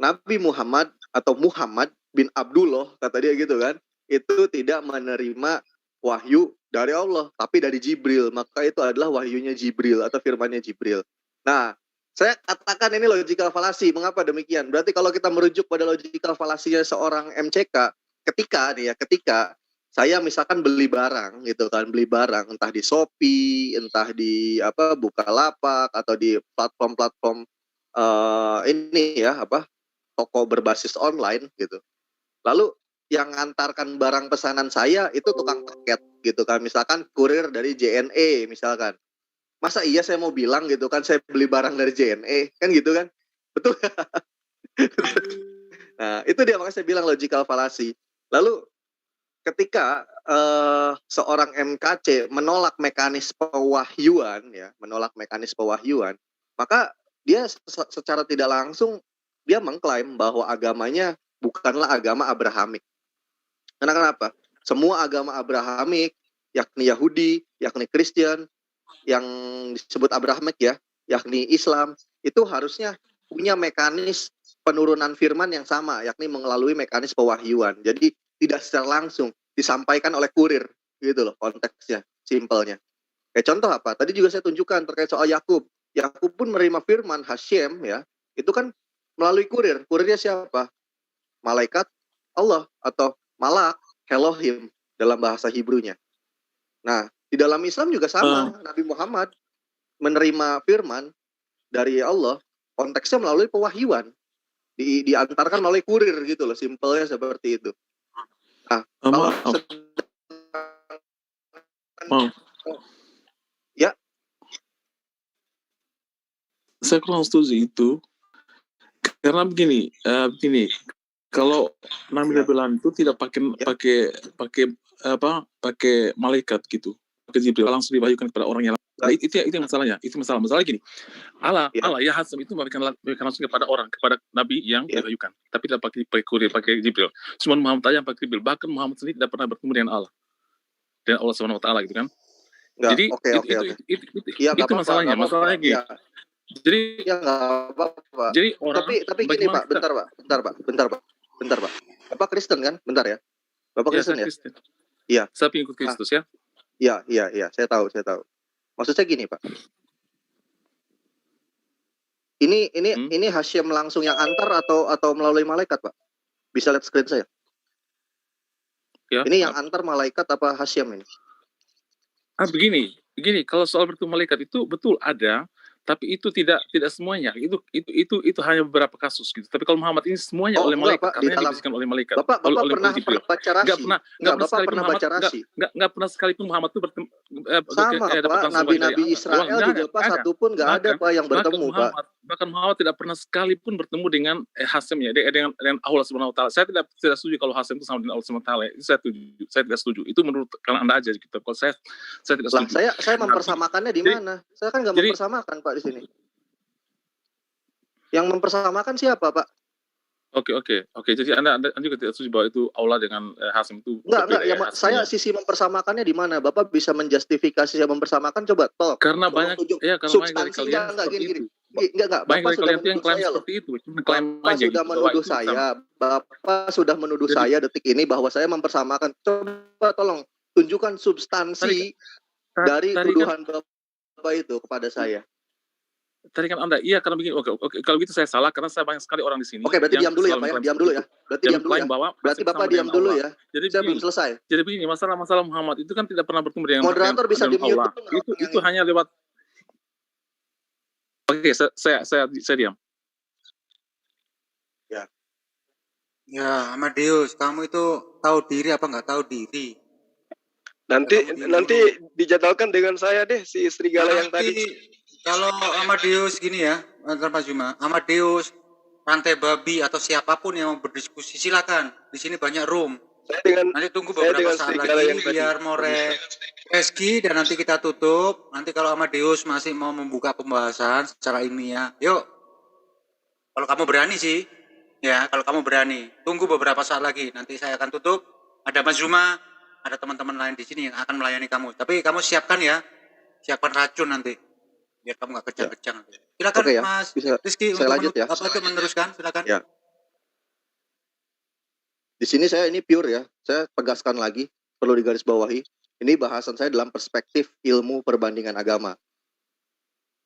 S9: Nabi Muhammad atau Muhammad bin Abdullah, kata dia gitu kan, itu tidak menerima wahyu dari Allah, tapi dari Jibril. Maka itu adalah wahyunya Jibril atau firmannya Jibril. Nah, saya katakan ini logical fallacy. Mengapa demikian? Berarti kalau kita merujuk pada logical fallacy-nya seorang MCK, ketika saya misalkan beli barang gitu kan, entah di Shopee, entah di Bukalapak atau di platform-platform ini ya toko berbasis online gitu. Lalu yang ngantarkan barang pesanan saya itu tukang paket gitu kan, misalkan kurir dari JNE misalkan. Masa iya saya mau bilang gitu kan saya beli barang dari JNE kan gitu kan? Betul. Nah, itu dia makanya saya bilang logical fallacy. Lalu ketika seorang MKC menolak mekanis pewahyuan, maka dia secara tidak langsung dia mengklaim bahwa agamanya bukanlah agama Abrahamik. Karena kenapa? Semua agama Abrahamik, yakni Yahudi, yakni Kristen, yang disebut Abrahamik ya, yakni Islam, itu harusnya punya mekanis penurunan firman yang sama, yakni melalui mekanis pewahyuan. Jadi tidak secara langsung disampaikan oleh kurir, gitu loh konteksnya, simpelnya. Kayak contoh apa? Tadi juga saya tunjukkan terkait soal Yakub. Yakub pun menerima firman Hashem ya, itu kan melalui kurir. Kurirnya siapa? Malaikat Allah atau malak Elohim dalam bahasa Hebrew-nya. Nah, di dalam Islam juga sama. Nabi Muhammad menerima firman dari Allah, konteksnya melalui pewahyuan. Diantarkan melalui kurir gitu loh, simpelnya seperti itu. Nah, ya.
S13: Saya kurang setuju itu. Karena begini, kalau Nabi bilang itu tidak pakai malaikat gitu, pakai Jibril langsung diwahyukan kepada orang yang lain. Nah, itu masalahnya. Itu masalah gini. Allah ya Hasem itu memberikan langsung kepada Nabi yang diwahyukan, tapi tidak pakai kurir, pakai Jibril. Cuma Muhammad aja yang pakai Jibril. Bahkan Muhammad sendiri tidak pernah bertemu dengan Allah Subhanahu Wa Taala gitu kan. Jadi itu masalahnya. Masalahnya gini. Jadi
S9: ya nggak apa-apa.
S13: Jadi orang
S9: tapi gini Pak, bentar Pak. Bapak Kristen kan? Bentar ya. Bapak Kristen ya? Iya.
S13: Saya pengikut Kristus ya.
S9: Iya, saya tahu. Maksud saya gini, Pak. Ini Hashem langsung yang antar atau melalui malaikat, Pak? Bisa lihat screen saya?
S13: Ya,
S9: ini yang antar malaikat apa Hashem ini?
S13: Begini, kalau soal bertemu malaikat itu betul ada, tapi itu tidak semuanya. Itu hanya beberapa kasus gitu. Tapi kalau Muhammad ini semuanya oleh malaikat, karena dibisikkan oleh malaikat.
S9: Bapak pernah baca Rasi? Bapak pernah baca Rasi?
S13: Enggak pernah sekalipun Muhammad itu bertemu.
S9: Sama Pak, nabi-nabi Israel juga Pak satu pun enggak ada Pak yang bertemu Pak.
S13: Bahkan Muhammad tidak pernah sekalipun bertemu dengan Hasem ya, dengan Allah Subhanahu Wa Taala. Saya tidak setuju kalau Hasem itu sama dengan Allah Subhanahu Wa Taala. Itu saya tidak setuju. Itu menurut kalian Anda aja gitu. Kalau saya tidak setuju.
S9: Saya mempersamakannya di mana? Saya kan nggak mempersamakan Pak di sini. Yang mempersamakan siapa Pak?
S13: Oke. Jadi Anda juga tidak setuju bahwa itu Allah dengan Hasem itu?
S9: Enggak. Saya sisi mempersamakannya di mana? Bapak bisa menjustifikasi saya mempersamakan? Coba tolong.
S13: Karena banyak
S9: substansinya enggak gini. Enggak. Bapak sudah menuduh saya loh. Bapak sudah menuduh saya detik ini bahwa saya mempersamakan. Coba tolong tunjukkan substansi dari tuduhan Bapak itu kepada saya.
S13: tarikan Anda. Iya, karena begini. Oke, kalau gitu saya salah karena saya banyak sekali orang di sini
S9: Oke, berarti
S13: yang
S9: diam dulu ya,
S13: selalu
S9: Pak ya.
S13: mengklaim
S9: Diam
S13: seperti
S9: dulu
S13: itu.
S9: ya. Berarti
S13: Dan
S9: diam dulu
S13: mengklaim
S9: ya.
S13: bahwa
S9: Berarti
S13: masih
S9: Bapak
S13: bersama
S9: diam
S13: dengan
S9: dulu
S13: Allah.
S9: ya.
S13: Jadi
S9: Saya belum
S13: begini.
S9: selesai.
S13: Jadi begini, masalah Muhammad itu kan tidak pernah bertemu dengan
S9: Moderator bisa
S13: dengan
S9: di-mute
S13: Allah.
S9: dulu nggak orang
S13: Itu
S9: yang ini?
S13: hanya lewat. Oke, saya diam.
S9: Ya.
S2: Ya, Amadeus, kamu itu tahu diri apa nggak tahu diri?
S1: Nanti
S2: Kamu diam
S1: nanti
S2: dulu.
S1: dijadwalkan dengan saya deh si serigala yang
S2: Nanti
S1: tadi.
S2: kalau Amadeus gini ya, Mas Juma, Amadeus, Rantai Babi atau siapapun yang mau berdiskusi silakan. Di sini banyak room. Nanti tunggu beberapa saat
S1: serigala
S2: lagi
S1: yang tadi.
S2: biar More Reski dan nanti kita tutup. Nanti kalau Amadeus masih mau membuka pembahasan secara ilmiah, yuk. Kalau kamu berani sih, ya kalau kamu berani. Tunggu beberapa saat lagi. Nanti saya akan tutup. Ada Mas Zuma, ada teman-teman lain di sini yang akan melayani kamu. Tapi kamu siapkan ya, siapkan racun nanti. Biar kamu nggak kejang-kejang. Silakan
S9: Oke ya,
S2: Mas
S9: bisa
S2: Rizky
S9: saya
S2: untuk
S9: lanjut ya.
S2: apa itu meneruskan, silakan.
S9: Ya. Di sini saya ini pure ya. Saya tegaskan lagi, perlu digarisbawahi. Ini bahasan saya dalam perspektif ilmu perbandingan agama.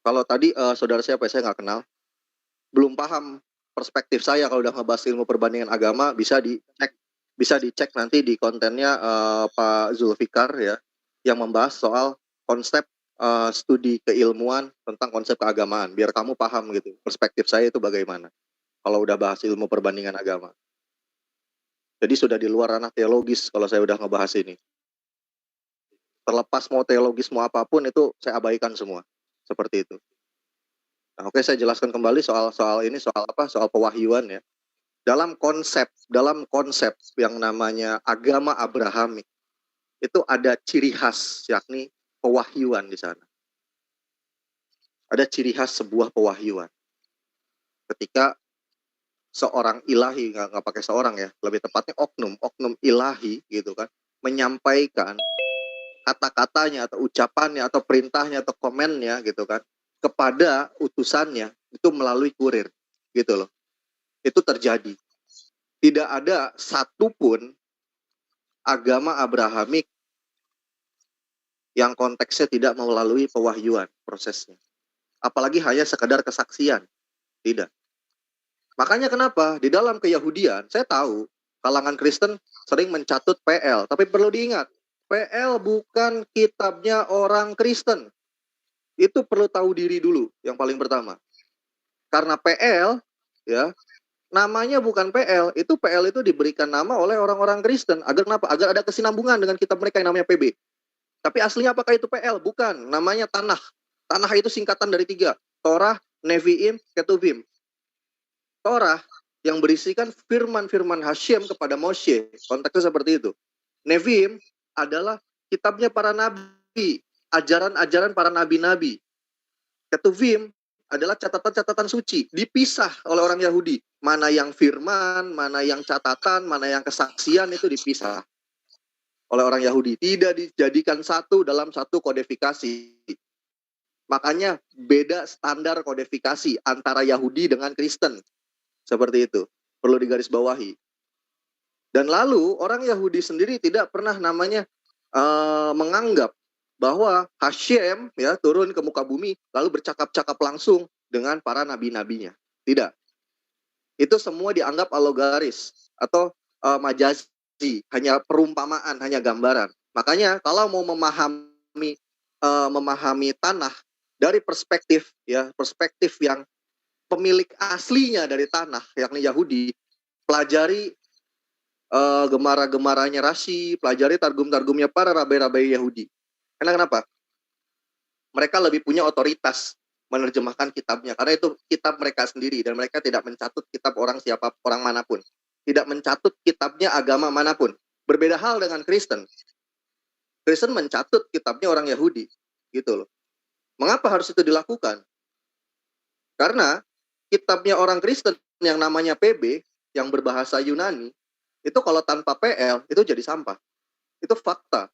S9: Kalau tadi saudara siapa ya, saya nggak kenal, belum paham perspektif saya kalau udah ngebahas ilmu perbandingan agama, bisa dicek nanti di kontennya Pak Zulfikar ya, yang membahas soal konsep studi keilmuan tentang konsep keagamaan, biar kamu paham gitu perspektif saya itu bagaimana kalau udah bahas ilmu perbandingan agama. Jadi sudah di luar ranah teologis kalau saya udah ngebahas ini. Terlepas mau teologis mau apapun itu saya abaikan semua. Seperti itu. Nah, oke, saya jelaskan kembali soal ini, soal apa? Soal pewahyuan ya. Dalam konsep yang namanya agama Abrahamik itu ada ciri khas, yakni pewahyuan di sana. Ada ciri khas sebuah pewahyuan. Ketika seorang ilahi, nggak pakai seorang ya, lebih tepatnya oknum ilahi gitu kan, menyampaikan kata-katanya atau ucapannya atau perintahnya atau komennya gitu kan kepada utusannya itu melalui kurir gitu loh. Itu terjadi. Tidak ada satupun agama Abrahamik yang konteksnya tidak melalui pewahyuan prosesnya. Apalagi hanya sekedar kesaksian. Tidak. Makanya kenapa di dalam keyahudian, saya tahu kalangan Kristen sering mencatut PL, tapi perlu diingat, PL bukan kitabnya orang Kristen. Itu perlu tahu diri dulu yang paling pertama. Karena PL ya, namanya bukan PL, itu PL itu diberikan nama oleh orang-orang Kristen. Agar kenapa? Agar ada kesinambungan dengan kitab mereka yang namanya PB. Tapi aslinya apakah itu PL? Bukan, namanya Tanakh. Tanakh itu singkatan dari 3, Torah, Nevi'im, Ketuvim. Torah yang berisikan firman-firman Hashem kepada Moshe. Konteksnya seperti itu. Nevi'im adalah kitabnya para nabi, ajaran-ajaran para nabi-nabi. Ketuvim adalah catatan-catatan suci, dipisah oleh orang Yahudi. Mana yang firman, mana yang catatan, mana yang kesaksian itu dipisah oleh orang Yahudi. Tidak dijadikan satu dalam satu kodifikasi. Makanya beda standar kodifikasi antara Yahudi dengan Kristen. Seperti itu. Perlu digarisbawahi. Dan lalu orang Yahudi sendiri tidak pernah namanya menganggap bahwa Hashem ya turun ke muka bumi lalu bercakap-cakap langsung dengan para nabi-nabinya. Tidak. Itu semua dianggap alogaris atau majazi, hanya perumpamaan, hanya gambaran. Makanya kalau mau memahami tanah dari perspektif yang pemilik aslinya dari tanah, yakni Yahudi, pelajari gemara-gemaranya Rashi, pelajari targum-targumnya para rabai-rabai Yahudi. Karena kenapa? Mereka lebih punya otoritas menerjemahkan kitabnya, karena itu kitab mereka sendiri dan mereka tidak mencatut kitab orang manapun, tidak mencatut kitabnya agama manapun. Berbeda hal dengan Kristen. Kristen mencatut kitabnya orang Yahudi, gitu loh. Mengapa harus itu dilakukan? Karena kitabnya orang Kristen yang namanya PB, yang berbahasa Yunani, itu kalau tanpa PL, itu jadi sampah. Itu fakta.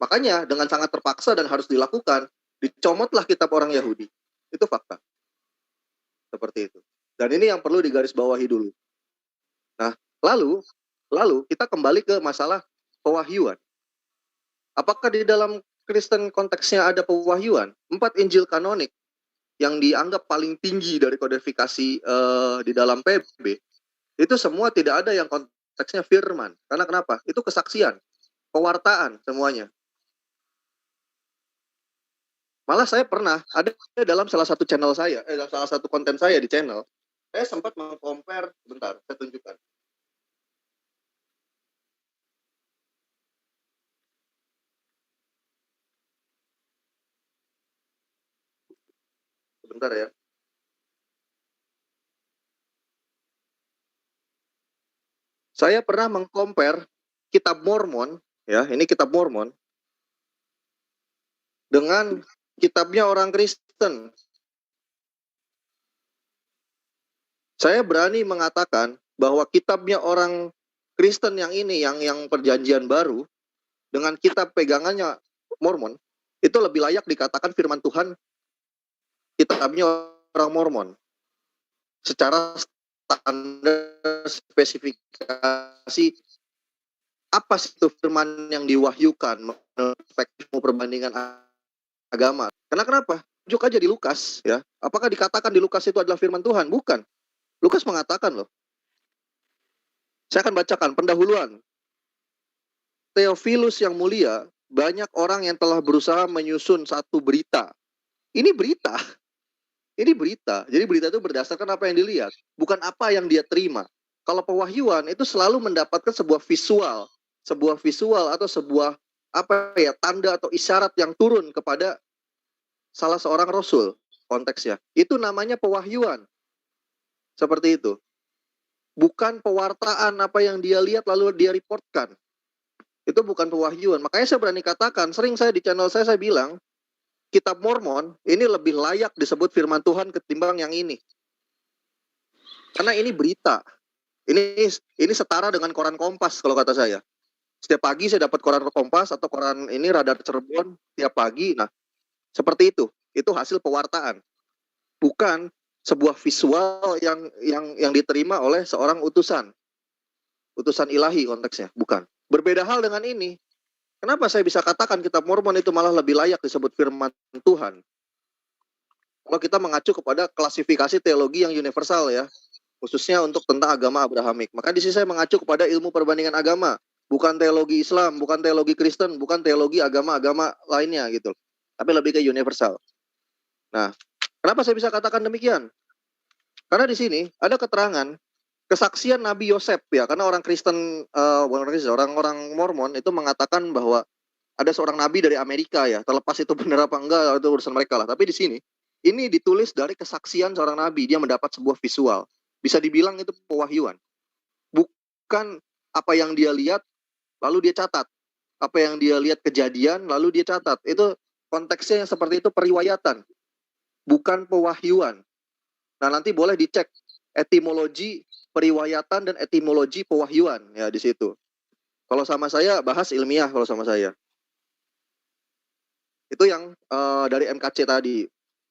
S9: Makanya dengan sangat terpaksa dan harus dilakukan, dicomotlah kitab orang Yahudi. Itu fakta. Seperti itu. Dan ini yang perlu digarisbawahi dulu. Nah, lalu kita kembali ke masalah pewahyuan. Apakah di dalam Kristen konteksnya ada pewahyuan? 4 Injil kanonik yang dianggap paling tinggi dari kodifikasi di dalam PB, itu semua tidak ada yang konteksnya firman. Karena kenapa? Itu kesaksian, pewartaan semuanya. Malah saya pernah ada dalam salah satu channel saya, dalam salah satu konten saya di channel, saya sempat meng-compare, bentar, saya tunjukkan. Sebentar ya. Saya pernah meng-compare kitab Mormon, ya, ini kitab Mormon, dengan kitabnya orang Kristen. Saya berani mengatakan bahwa kitabnya orang Kristen yang ini, yang perjanjian baru, dengan kitab pegangannya Mormon, itu lebih layak dikatakan firman Tuhan kitabnya orang Mormon. Secara standar spesifikasi, apa sih itu firman yang diwahyukan, perspektifmu perbandingan agama. Karena kenapa? Tunjuk aja di Lukas, ya. Apakah dikatakan di Lukas itu adalah firman Tuhan? Bukan. Lukas mengatakan loh. Saya akan bacakan pendahuluan. Theophilus yang mulia, banyak orang yang telah berusaha menyusun satu berita. Ini berita. Ini berita. Jadi berita itu berdasarkan apa yang dilihat, bukan apa yang dia terima. Kalau pewahyuan itu selalu mendapatkan sebuah visual atau sebuah tanda atau isyarat yang turun kepada salah seorang rasul konteksnya. Itu namanya pewahyuan. Seperti itu. Bukan pewartaan apa yang dia lihat lalu dia reportkan. Itu bukan pewahyuan. Makanya saya berani katakan, sering saya di channel saya bilang, kitab Mormon ini lebih layak disebut firman Tuhan ketimbang yang ini. Karena ini berita. Ini setara dengan koran Kompas kalau kata saya. Setiap pagi saya dapat koran Kompas atau koran ini Radar Cirebon tiap pagi. Nah, seperti itu. Itu hasil pewartaan. Bukan sebuah visual yang diterima oleh seorang utusan ilahi konteksnya, bukan. Berbeda hal dengan ini. Kenapa saya bisa katakan kitab Mormon itu malah lebih layak disebut firman Tuhan? Kalau kita mengacu kepada klasifikasi teologi yang universal ya, khususnya untuk tentang agama Abrahamik. Maka di sini saya mengacu kepada ilmu perbandingan agama, bukan teologi Islam, bukan teologi Kristen, bukan teologi agama-agama lainnya gitu. Tapi lebih ke universal. Nah, kenapa saya bisa katakan demikian? Karena di sini ada keterangan kesaksian Nabi Yosef ya, karena orang Kristen, orang-orang Mormon itu mengatakan bahwa ada seorang nabi dari Amerika ya, terlepas itu benar apa enggak itu urusan mereka lah. Tapi di sini ini ditulis dari kesaksian seorang nabi, dia mendapat sebuah visual. Bisa dibilang itu pewahyuan. Bukan apa yang dia lihat lalu dia catat. Apa yang dia lihat kejadian lalu dia catat. Itu konteksnya yang seperti itu periwayatan. Bukan pewahyuan. Nah, nanti boleh dicek etimologi periwayatan dan etimologi pewahyuan ya di situ. Kalau sama saya bahas ilmiah kalau sama saya. Itu yang dari MKC tadi.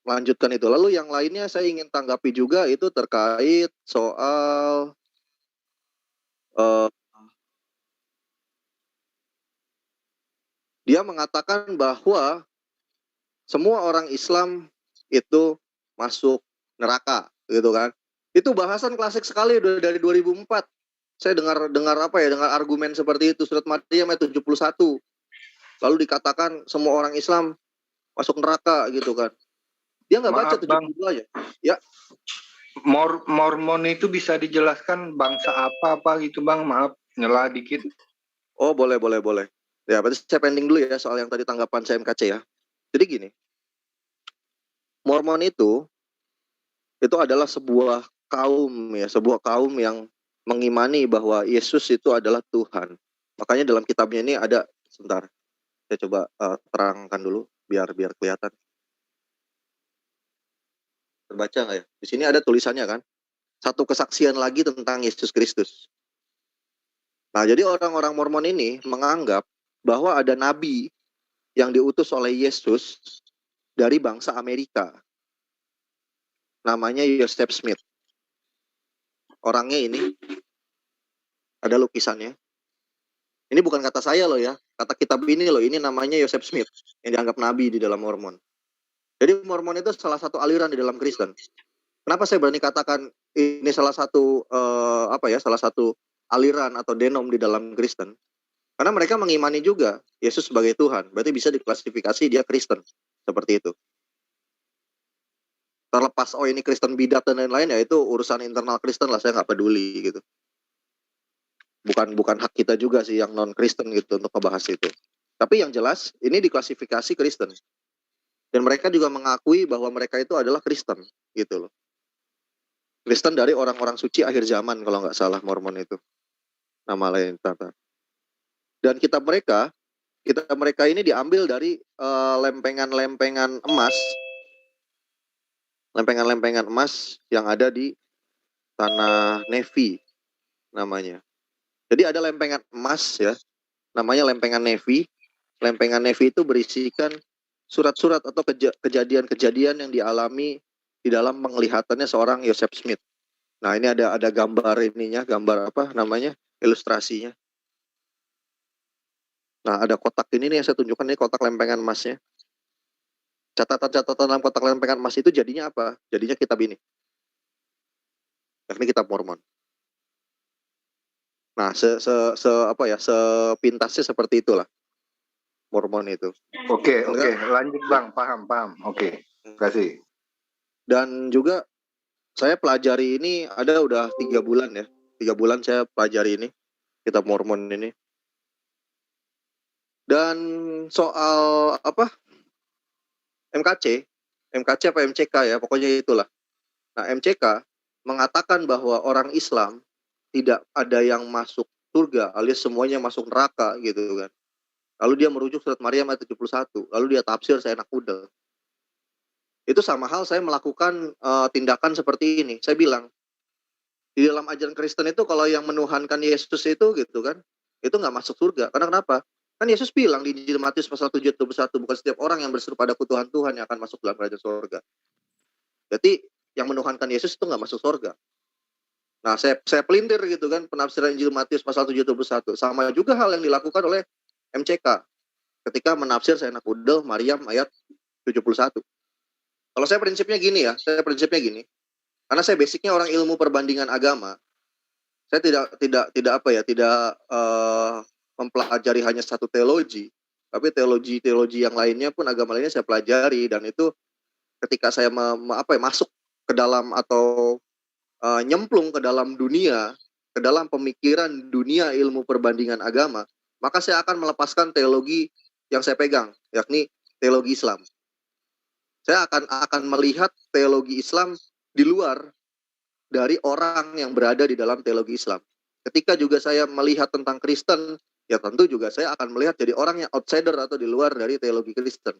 S9: Lanjutkan itu. Lalu yang lainnya saya ingin tanggapi juga itu terkait soal dia mengatakan bahwa semua orang Islam itu masuk neraka, gitu kan? Itu bahasan klasik sekali dari 2004. Saya dengar argumen seperti itu, surat Maryam ayat 71. Lalu dikatakan semua orang Islam masuk neraka, gitu kan? Dia nggak baca 72 ya? Ya.
S6: Mormon itu bisa dijelaskan bangsa apa gitu Bang? Maaf, nyela dikit.
S9: Oh, boleh. Ya, berarti saya pending dulu ya soal yang tadi tanggapan saya MKC ya. Jadi gini, Mormon itu adalah sebuah kaum yang mengimani bahwa Yesus itu adalah Tuhan. Makanya dalam kitabnya ini ada, sebentar, saya coba terangkan dulu biar kelihatan. Terbaca nggak ya? Di sini ada tulisannya kan, satu kesaksian lagi tentang Yesus Kristus. Nah, jadi orang-orang Mormon ini menganggap bahwa ada nabi yang diutus oleh Yesus dari bangsa Amerika. Namanya Joseph Smith. Orangnya ini ada lukisannya. Ini bukan kata saya loh ya, kata kitab ini loh. Ini namanya Joseph Smith yang dianggap nabi di dalam Mormon. Jadi Mormon itu salah satu aliran di dalam Kristen. Kenapa saya berani katakan ini salah satu salah satu aliran atau denom di dalam Kristen? Karena mereka mengimani juga Yesus sebagai Tuhan, berarti bisa diklasifikasi dia Kristen seperti itu. Terlepas ini Kristen bidat dan lain-lain, ya itu urusan internal Kristen lah, saya nggak peduli gitu. Bukan hak kita juga sih yang non Kristen gitu untuk membahas itu. Tapi yang jelas ini diklasifikasi Kristen. Dan mereka juga mengakui bahwa mereka itu adalah Kristen, gitu loh. Kristen dari orang-orang suci akhir zaman kalau nggak salah Mormon itu. Nama lain tata. Dan kitab mereka ini diambil dari lempengan-lempengan emas. Lempengan-lempengan emas yang ada di tanah Nefi namanya. Jadi ada lempengan emas ya, namanya lempengan Nefi. Lempengan Nefi itu berisikan surat-surat atau kejadian-kejadian yang dialami di dalam penglihatannya seorang Joseph Smith. Nah, ini ada gambar gambar ilustrasinya. Nah, ada kotak ini nih yang saya tunjukkan, ini kotak lempengan emasnya. Catatan-catatan dalam kotak lempengan emas itu jadinya apa? Jadinya kitab ini. Ini kitab Mormon. Nah, sepintasnya seperti itulah Mormon itu.
S6: Oke, lanjut Bang, paham. Oke, terima kasih.
S9: Dan juga saya pelajari ini ada udah 3 bulan ya. 3 bulan saya pelajari ini, kitab Mormon ini. Dan soal MKC apa MCK ya, pokoknya itulah. Nah, MCK mengatakan bahwa orang Islam tidak ada yang masuk surga, alias semuanya masuk neraka gitu kan. Lalu dia merujuk surat Maryam ayat 71, lalu dia tafsir seenak udel. Itu sama hal saya melakukan tindakan seperti ini. Saya bilang, di dalam ajaran Kristen itu kalau yang menuhankan Yesus itu gitu kan, itu nggak masuk surga. Karena kenapa? Kan Yesus bilang di Injil Matius pasal 7 ayat 21, bukan setiap orang yang berseru padaku Tuhan Tuhan yang akan masuk dalam kerajaan surga. Jadi yang menuhankan Yesus itu nggak masuk surga. Nah, saya pelintir gitu kan penafsiran Injil Matius pasal 7 ayat 21. Sama juga hal yang dilakukan oleh MCK ketika menafsir seenak udel Maryam ayat 71. Kalau saya prinsipnya gini. Karena saya basicnya orang ilmu perbandingan agama. Saya tidak mempelajari hanya satu teologi, tapi teologi yang lainnya pun, agama lainnya saya pelajari. Dan itu ketika saya masuk ke dalam atau nyemplung ke dalam dunia, ke dalam pemikiran dunia ilmu perbandingan agama, maka saya akan melepaskan teologi yang saya pegang, yakni teologi Islam. Saya akan melihat teologi Islam di luar dari orang yang berada di dalam teologi Islam. Ketika juga saya melihat tentang Kristen, ya tentu juga saya akan melihat jadi orang yang outsider atau di luar dari teologi Kristen.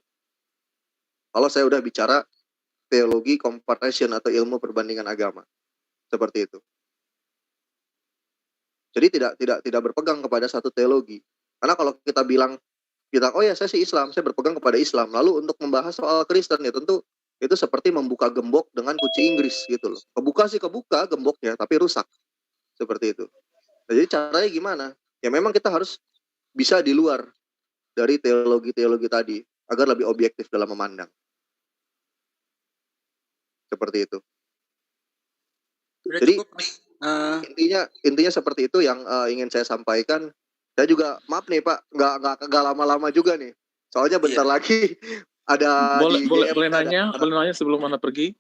S9: Kalau saya udah bicara teologi comparison atau ilmu perbandingan agama, seperti itu. Jadi tidak berpegang kepada satu teologi. Karena kalau kita bilang, oh ya saya sih Islam, saya berpegang kepada Islam. Lalu untuk membahas soal Kristen ya tentu itu seperti membuka gembok dengan kunci Inggris gitu loh. Kebuka gemboknya, tapi rusak. Seperti itu. Nah, jadi caranya gimana? Ya memang kita harus bisa di luar dari teologi-teologi tadi agar lebih objektif dalam memandang. Seperti itu. Jadi intinya seperti itu yang ingin saya sampaikan. Saya juga maaf nih Pak, nggak lama-lama juga nih. Soalnya bentar lagi ada
S13: boleh nanya sebelum Anda pergi.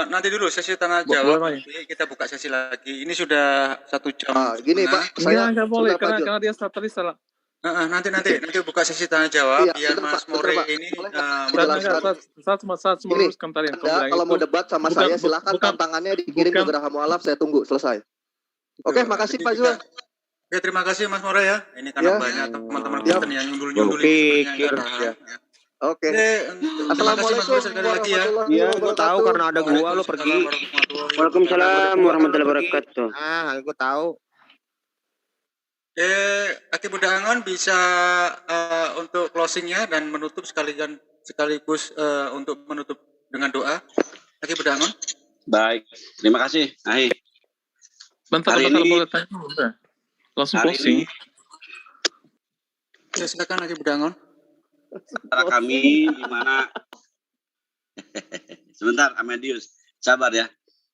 S2: Nanti dulu sesi tanya jawab. Kita buka sesi lagi. Ini sudah 1 jam.
S9: Gini Pak, saya
S13: nggak boleh karena dia tadi salah.
S2: Nanti buka sesi tanya jawab. Biar Mas More ini
S13: saat meluruskan tadi.
S9: Kalau mau debat sama saya silakan, tantangannya dikirim ke Geraha Mualaf, saya tunggu selesai. Oke, makasih Pak Zul.
S2: Oke, terima kasih Mas More ya. Ini karena banyak teman-teman Kristen yang nyundul-nyundul ya.
S9: Oke.
S2: Assalamualaikum sekali lagi ya.
S14: Iya, gue tahu karena ada gua lo pergi.
S15: Waalaikumsalam warahmatullahi wabarakatuh.
S14: Gue tahu.
S2: Aki Budangon bisa untuk closingnya dan menutup sekaligus untuk menutup dengan doa. Aki Budangon.
S12: Baik, terima kasih. Ahi.
S13: Bentar boleh tanya. Langsung closing.
S2: Silakan Aki Budangon.
S12: Antara kami di mana Sebentar, Amedius. Sabar ya.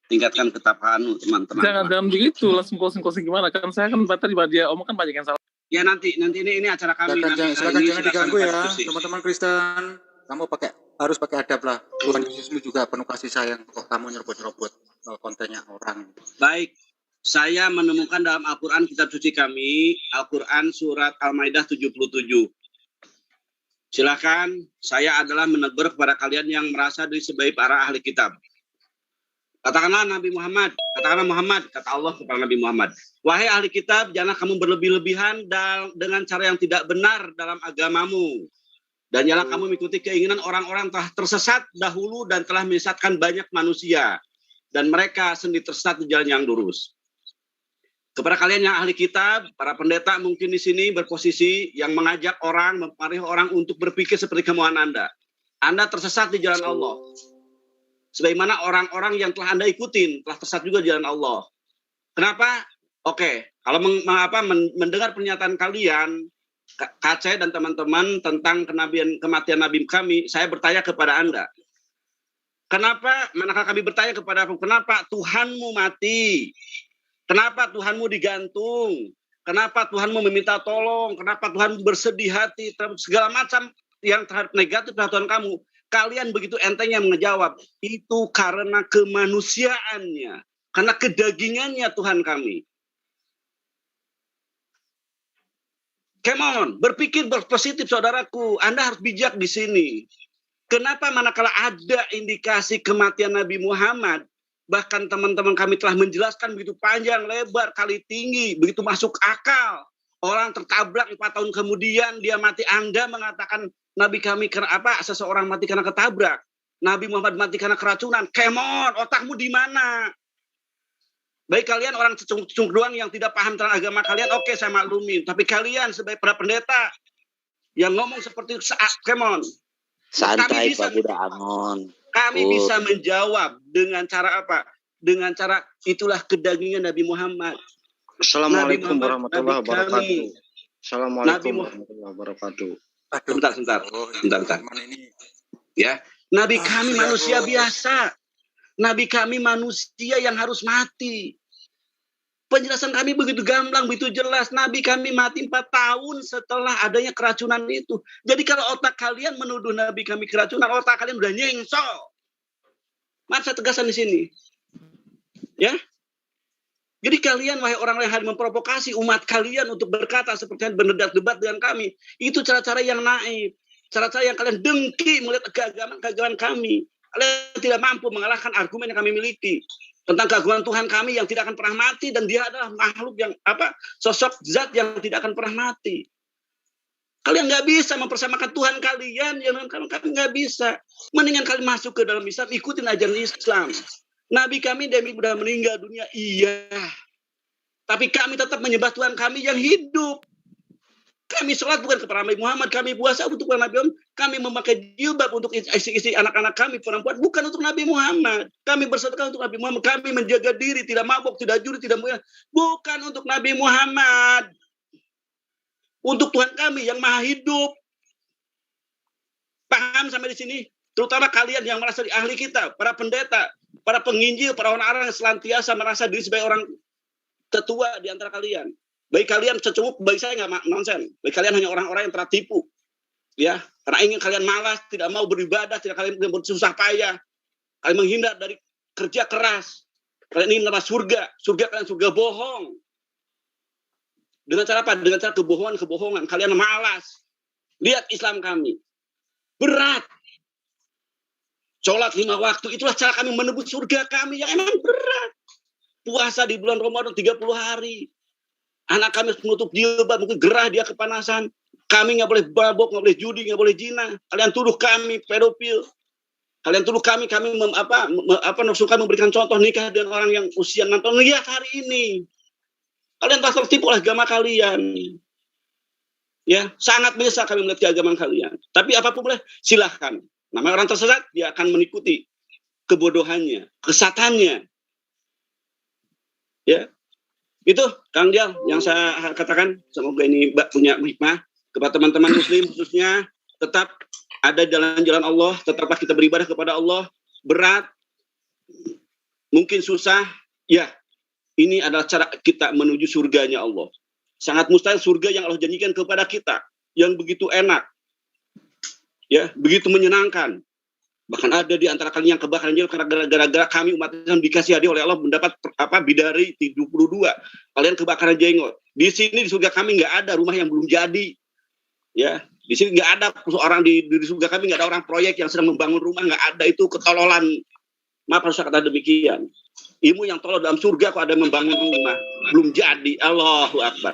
S12: Tingkatkan ketabahanmu, teman-teman.
S13: Jangan begitu, langsung closing gimana? Kan saya kan tadi dia omong kan banyak yang salah.
S12: Ya nanti ini acara kami.
S2: Silakan jangan diganggu ya, teman-teman Kristen. Kamu harus pakai adab lah. Tuhan Yesusmu juga penuh kasih sayang. Kok kamu nyerobot-nyerobot kontennya orang.
S12: Baik, saya menemukan dalam Al-Quran, kitab suci kami, Al-Quran surat Al-Maidah 77. Silakan, saya adalah menegur kepada kalian yang merasa diri sebagai para ahli kitab. Katakanlah Muhammad, kata Allah kepada Nabi Muhammad. Wahai ahli kitab, janganlah kamu berlebih-lebihan dengan cara yang tidak benar dalam agamamu. Dan janganlah kamu mengikuti keinginan orang-orang telah tersesat dahulu dan telah menyesatkan banyak manusia. Dan mereka sendiri tersesat di jalan yang lurus. Kepada kalian yang ahli kitab, para pendeta mungkin di sini berposisi yang mengajak orang, mempengaruhi orang untuk berpikir seperti kemauan Anda. Anda tersesat di jalan Allah. Sebagaimana orang-orang yang telah Anda ikutin, telah tersesat juga di jalan Allah. Kenapa? Oke, kalau mendengar pernyataan kalian, KC dan teman-teman tentang kematian Nabi kami, saya bertanya kepada Anda. Kenapa, manakala kami bertanya kepada aku, kenapa Tuhanmu mati? Kenapa Tuhanmu digantung? Kenapa Tuhanmu meminta tolong? Kenapa Tuhan bersedih hati? Segala macam yang terhadap negatif terhadap Tuhan kamu. Kalian begitu entengnya menjawab, itu karena kemanusiaannya, karena kedagingannya Tuhan kami. Come on, berpikir berpositif saudaraku, Anda harus bijak di sini. Kenapa manakala ada indikasi kematian Nabi Muhammad, bahkan teman-teman kami telah menjelaskan begitu panjang, lebar, kali tinggi, begitu masuk akal. Orang tertabrak 4 tahun kemudian dia mati. Anda mengatakan Nabi kami seseorang mati karena ketabrak. Nabi Muhammad mati karena keracunan. Come on, otakmu di mana? Baik kalian orang cecung doang yang tidak paham tentang agama kalian, oke saya maklumin. Tapi kalian sebagai para pendeta yang ngomong seperti itu, come on.
S16: Santai Pak Buddha Angon.
S12: Kami bisa menjawab dengan cara apa? Dengan cara itulah kedagingan Nabi Muhammad.
S7: Assalamualaikum warahmatullahi wabarakatuh. Assalamualaikum warahmatullahi wabarakatuh.
S12: Sebentar. Ya, Nabi kami manusia biasa. Nabi kami manusia yang harus mati. Penjelasan kami begitu gamblang, begitu jelas. Nabi kami mati 4 tahun setelah adanya keracunan itu. Jadi kalau otak kalian menuduh Nabi kami keracunan, otak kalian udah nyengsol. Maaf saya tegasan di sini. Ya. Jadi kalian, wahai orang yang memprovokasi umat kalian untuk berkata seperti yang berdebat dengan kami, itu cara-cara yang naif, cara-cara yang kalian dengki melihat keagamaan kami. Kalian tidak mampu mengalahkan argumen yang kami miliki tentang keagungan Tuhan kami yang tidak akan pernah mati, dan dia adalah makhluk yang sosok zat yang tidak akan pernah mati. Kalian nggak bisa mempersamakan Tuhan kalian, yang kami nggak bisa. Mendingan kalian masuk ke dalam Islam, ikutin ajaran Islam. Nabi kami sudah meninggal dunia, iya. Tapi kami tetap menyembah Tuhan kami yang hidup. Kami sholat bukan kepada Nabi Muhammad, kami puasa untuk Nabi Muhammad, kami memakai jilbab untuk isi anak-anak kami perempuan, bukan untuk Nabi Muhammad. Kami bersedekah untuk Nabi Muhammad, kami menjaga diri, tidak mabuk, tidak judi, tidak bukan untuk Nabi Muhammad. Untuk Tuhan kami yang maha hidup. Paham sampai di sini? Terutama kalian yang merasa ahli kitab, para pendeta, para penginjil, para orang-orang yang selantiasa merasa diri sebagai orang tetua di antara kalian. Bagi kalian cecunguk, bagi saya nggak nonsen. Bagi kalian hanya orang-orang yang tertipu. Ya, karena ingin kalian malas, tidak mau beribadah, tidak kalian bersusah payah. Kalian menghindar dari kerja keras. Kalian ingin dapat surga. Surga kalian surga bohong. Dengan cara apa? Dengan cara kebohongan. Kalian malas. Lihat Islam kami. Berat. Sholat 5 waktu, itulah cara kami menebus surga kami yang emang berat. Puasa di bulan Ramadan 30 hari. Anak kami harus menutup jilbab, mungkin gerah dia kepanasan. Kami nggak boleh babok, nggak boleh judi, nggak boleh zina. Kalian tuduh kami pedofil. Kalian tuduh kami suka memberikan contoh nikah dengan orang yang usia 6 tahun. Lihat hari ini. Kalian telah tertipu oleh agama kalian. Ya, sangat menyesal kami melihat keagamaan kalian. Tapi apapun boleh, silahkan. Namanya orang tersesat, dia akan mengikuti kebodohannya, kesesatannya. Ya, itu Kang Dial yang saya katakan. Semoga ini Mbak punya hikmah kepada teman-teman Muslim khususnya. Tetap ada jalan-jalan Allah, tetaplah kita beribadah kepada Allah. berat, mungkin susah, ya ini adalah cara kita menuju surganya Allah. Sangat mustahil surga yang Allah janjikan kepada kita, yang begitu enak, ya, begitu menyenangkan. Bahkan ada di antara kalian yang kebakaran jiwa karena gara-gara kami umat Islam dikasih hadiah oleh Allah mendapat bidari 72. Kalian kebakaran jenggot. Di sini di surga kami nggak ada rumah yang belum jadi. Ya, di sini nggak ada seorang di surga kami nggak ada orang proyek yang sedang membangun rumah, nggak ada, itu ketololan. Maaf harus saya kata demikian. Ilmu yang tolol dalam surga kok ada membangun rumah belum jadi. Allahu Akbar.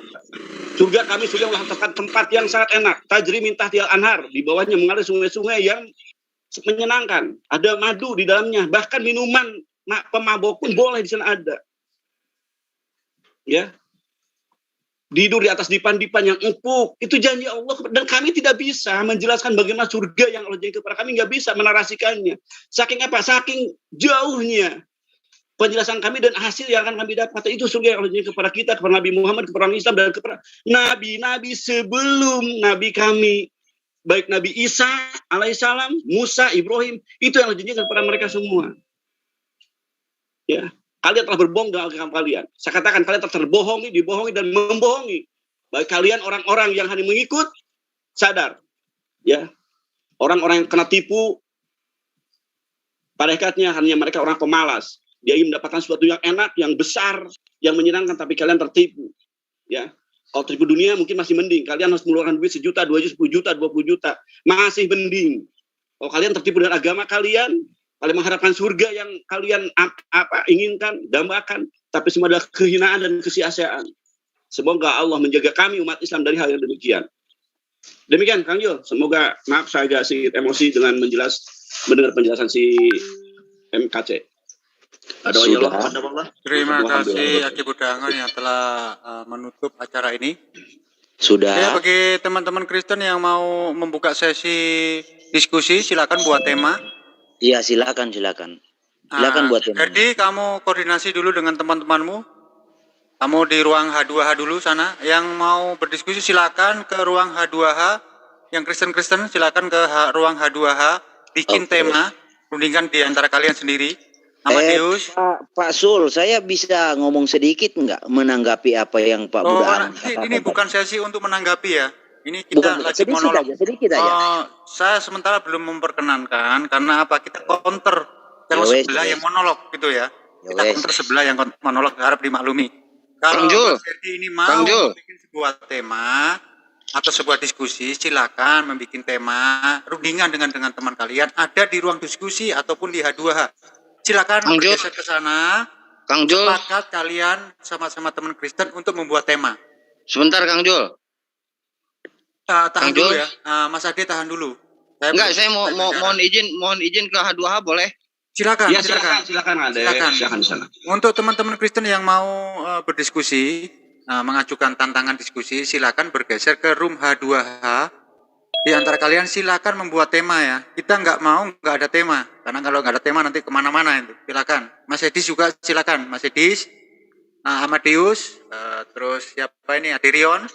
S12: Surga kami sudah melakukan tempat yang sangat enak. Tajri min tahtihal anhar, di bawahnya mengalir sungai-sungai yang menyenangkan. Ada madu di dalamnya, bahkan minuman pemabok pun boleh di sana ada. Ya. Tidur di atas dipan-dipan yang empuk. Itu janji Allah, dan kami tidak bisa menjelaskan bagaimana surga yang Allah janjikan kepada kami, nggak bisa menarasikannya. Saking apa? Saking jauhnya penjelasan kami dan hasil yang akan kami dapat. Itu surga yang Allah janjikan kepada kita, kepada Nabi Muhammad, kepada orang Islam, dan kepada nabi-nabi sebelum nabi kami. Baik Nabi Isa alaihissalam, Musa, Ibrahim, itu yang dijanjikan kepada mereka semua. Ya, kalian telah berbohong dengan agama kalian. Saya katakan kalian telah terbohongi, dibohongi dan membohongi. Baik kalian orang-orang yang hanya mengikut, sadar, ya, orang-orang yang kena tipu, pada hakikatnya hanya mereka orang pemalas. Dia ingin mendapatkan sesuatu yang enak, yang besar, yang menyenangkan, tapi kalian tertipu. Ya. Kalau tertipu dunia mungkin masih mending. Kalian harus mengeluarkan duit 1 juta, 2 juta, 10 juta, 20 juta. Masih mending. Kalau kalian tertipu dengan agama kalian mengharapkan surga yang kalian inginkan, dambakan, tapi semua adalah kehinaan dan kesia-siaan. Semoga Allah menjaga kami umat Islam dari hal yang demikian. Demikian Kang Yul. Semoga, maaf saya agak sedikit emosi dengan mendengar penjelasan si MKC.
S2: Terima kasih Aki Budangan yang telah menutup acara ini.
S16: Sudah.
S2: Ya, bagi teman-teman Kristen yang mau membuka sesi diskusi, silakan buat tema.
S16: Iya, silakan. Silakan buat tema.
S2: Jadi kamu koordinasi dulu dengan teman-temanmu. Kamu di ruang H2H dulu sana. Yang mau berdiskusi silakan ke ruang H2H. Yang Kristen-Kristen silakan ke ruang H2H. Bikin tema, rundingkan di antara kalian sendiri. Amadeus.
S16: Pak Sul, saya bisa ngomong sedikit nggak menanggapi apa yang Pak Budan katakan?
S2: Ini bukan sesi untuk menanggapi ya. Ini kita lagi monolog.
S16: Sedikit aja.
S2: Saya sementara belum memperkenankan karena apa? Kita counter yang sebelah yang monolog gitu ya. Kita counter sebelah yang monolog, harap dimaklumi. Kalau sesi ini mau bikin sebuah tema atau sebuah diskusi, silakan membuat tema rundingan dengan teman kalian ada di ruang diskusi ataupun di H2H. Silakan bergeser ke sana.
S7: Kang Jul,
S2: sepakat kalian sama-sama teman Kristen untuk membuat tema.
S7: Sebentar Kang Jul.
S2: Tahan dulu ya. Mas Ade tahan dulu.
S7: Saya mohon izin ke H2H boleh?
S2: Silakan.
S12: Ya, silakan Ade. Silakan di sana.
S2: Untuk teman-teman Kristen yang mau berdiskusi, mengajukan tantangan diskusi, silakan bergeser ke room H2H. Di antara kalian silakan membuat tema ya. Kita nggak ada tema. Karena kalau nggak ada tema nanti kemana-mana itu. Silakan. Mas Edis juga silakan. Mas Edis, Amadeus, terus siapa ini? Adirion.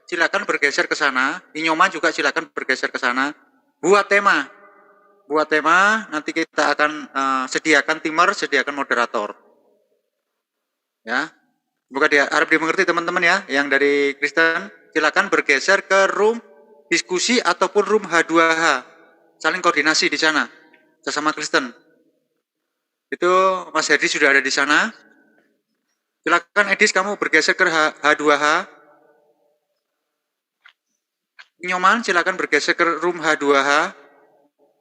S2: Silakan bergeser ke sana. Inyoman juga silakan bergeser ke sana. Buat tema. Nanti kita akan sediakan timer, sediakan moderator. Ya. Harap dimengerti teman-teman ya. Yang dari Kristen silakan bergeser ke room diskusi ataupun room H2H. Saling koordinasi di sana sesama Kristen. Itu Mas Hedi sudah ada di sana. Silakan Edis kamu bergeser ke H2H. Nyoman silakan bergeser ke room H2H.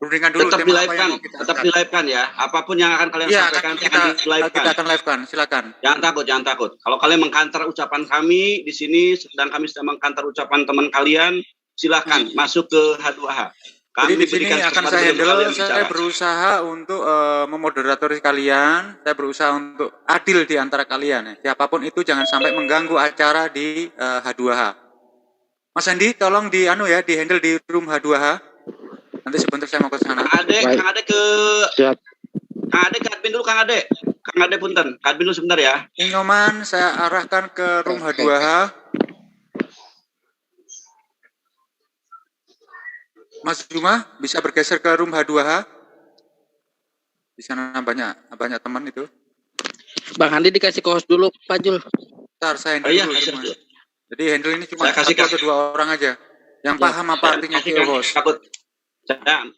S2: Rundingan dulu
S12: tetap di live kan ya. Apapun yang akan kalian sampaikan
S2: kita akan live kan. Silakan.
S12: Jangan takut. Kalau kalian mengkantar ucapan kami di sini dan kami sedang mengkantar ucapan teman kalian, silakan masuk ke H2H.
S2: Jadi di sini akan saya handle. Saya berusaha untuk memoderatori kalian. Saya berusaha untuk adil di antara kalian. Siapapun itu jangan sampai mengganggu acara di H2H. Mas Andi, tolong di handle di room H2H. Nanti sebentar saya mau ke sana.
S12: Kang Ade ke admin dulu, Kang Ade punten. Admin dulu sebentar ya.
S2: Inyoman saya arahkan ke room H2H. Mas Juma bisa bergeser ke room H2H. Di sana banyak teman itu.
S3: Bang Andi dikasih host dulu, Pak Jul.
S2: Ntar saya handle
S12: Iya,
S2: dulu
S12: kasih
S2: semua.
S12: dulu.
S2: Jadi handle ini cuma
S12: Saya kasih
S2: satu atau dua orang aja yang paham apa artinya
S12: kasih
S2: host.
S12: kabut. Saya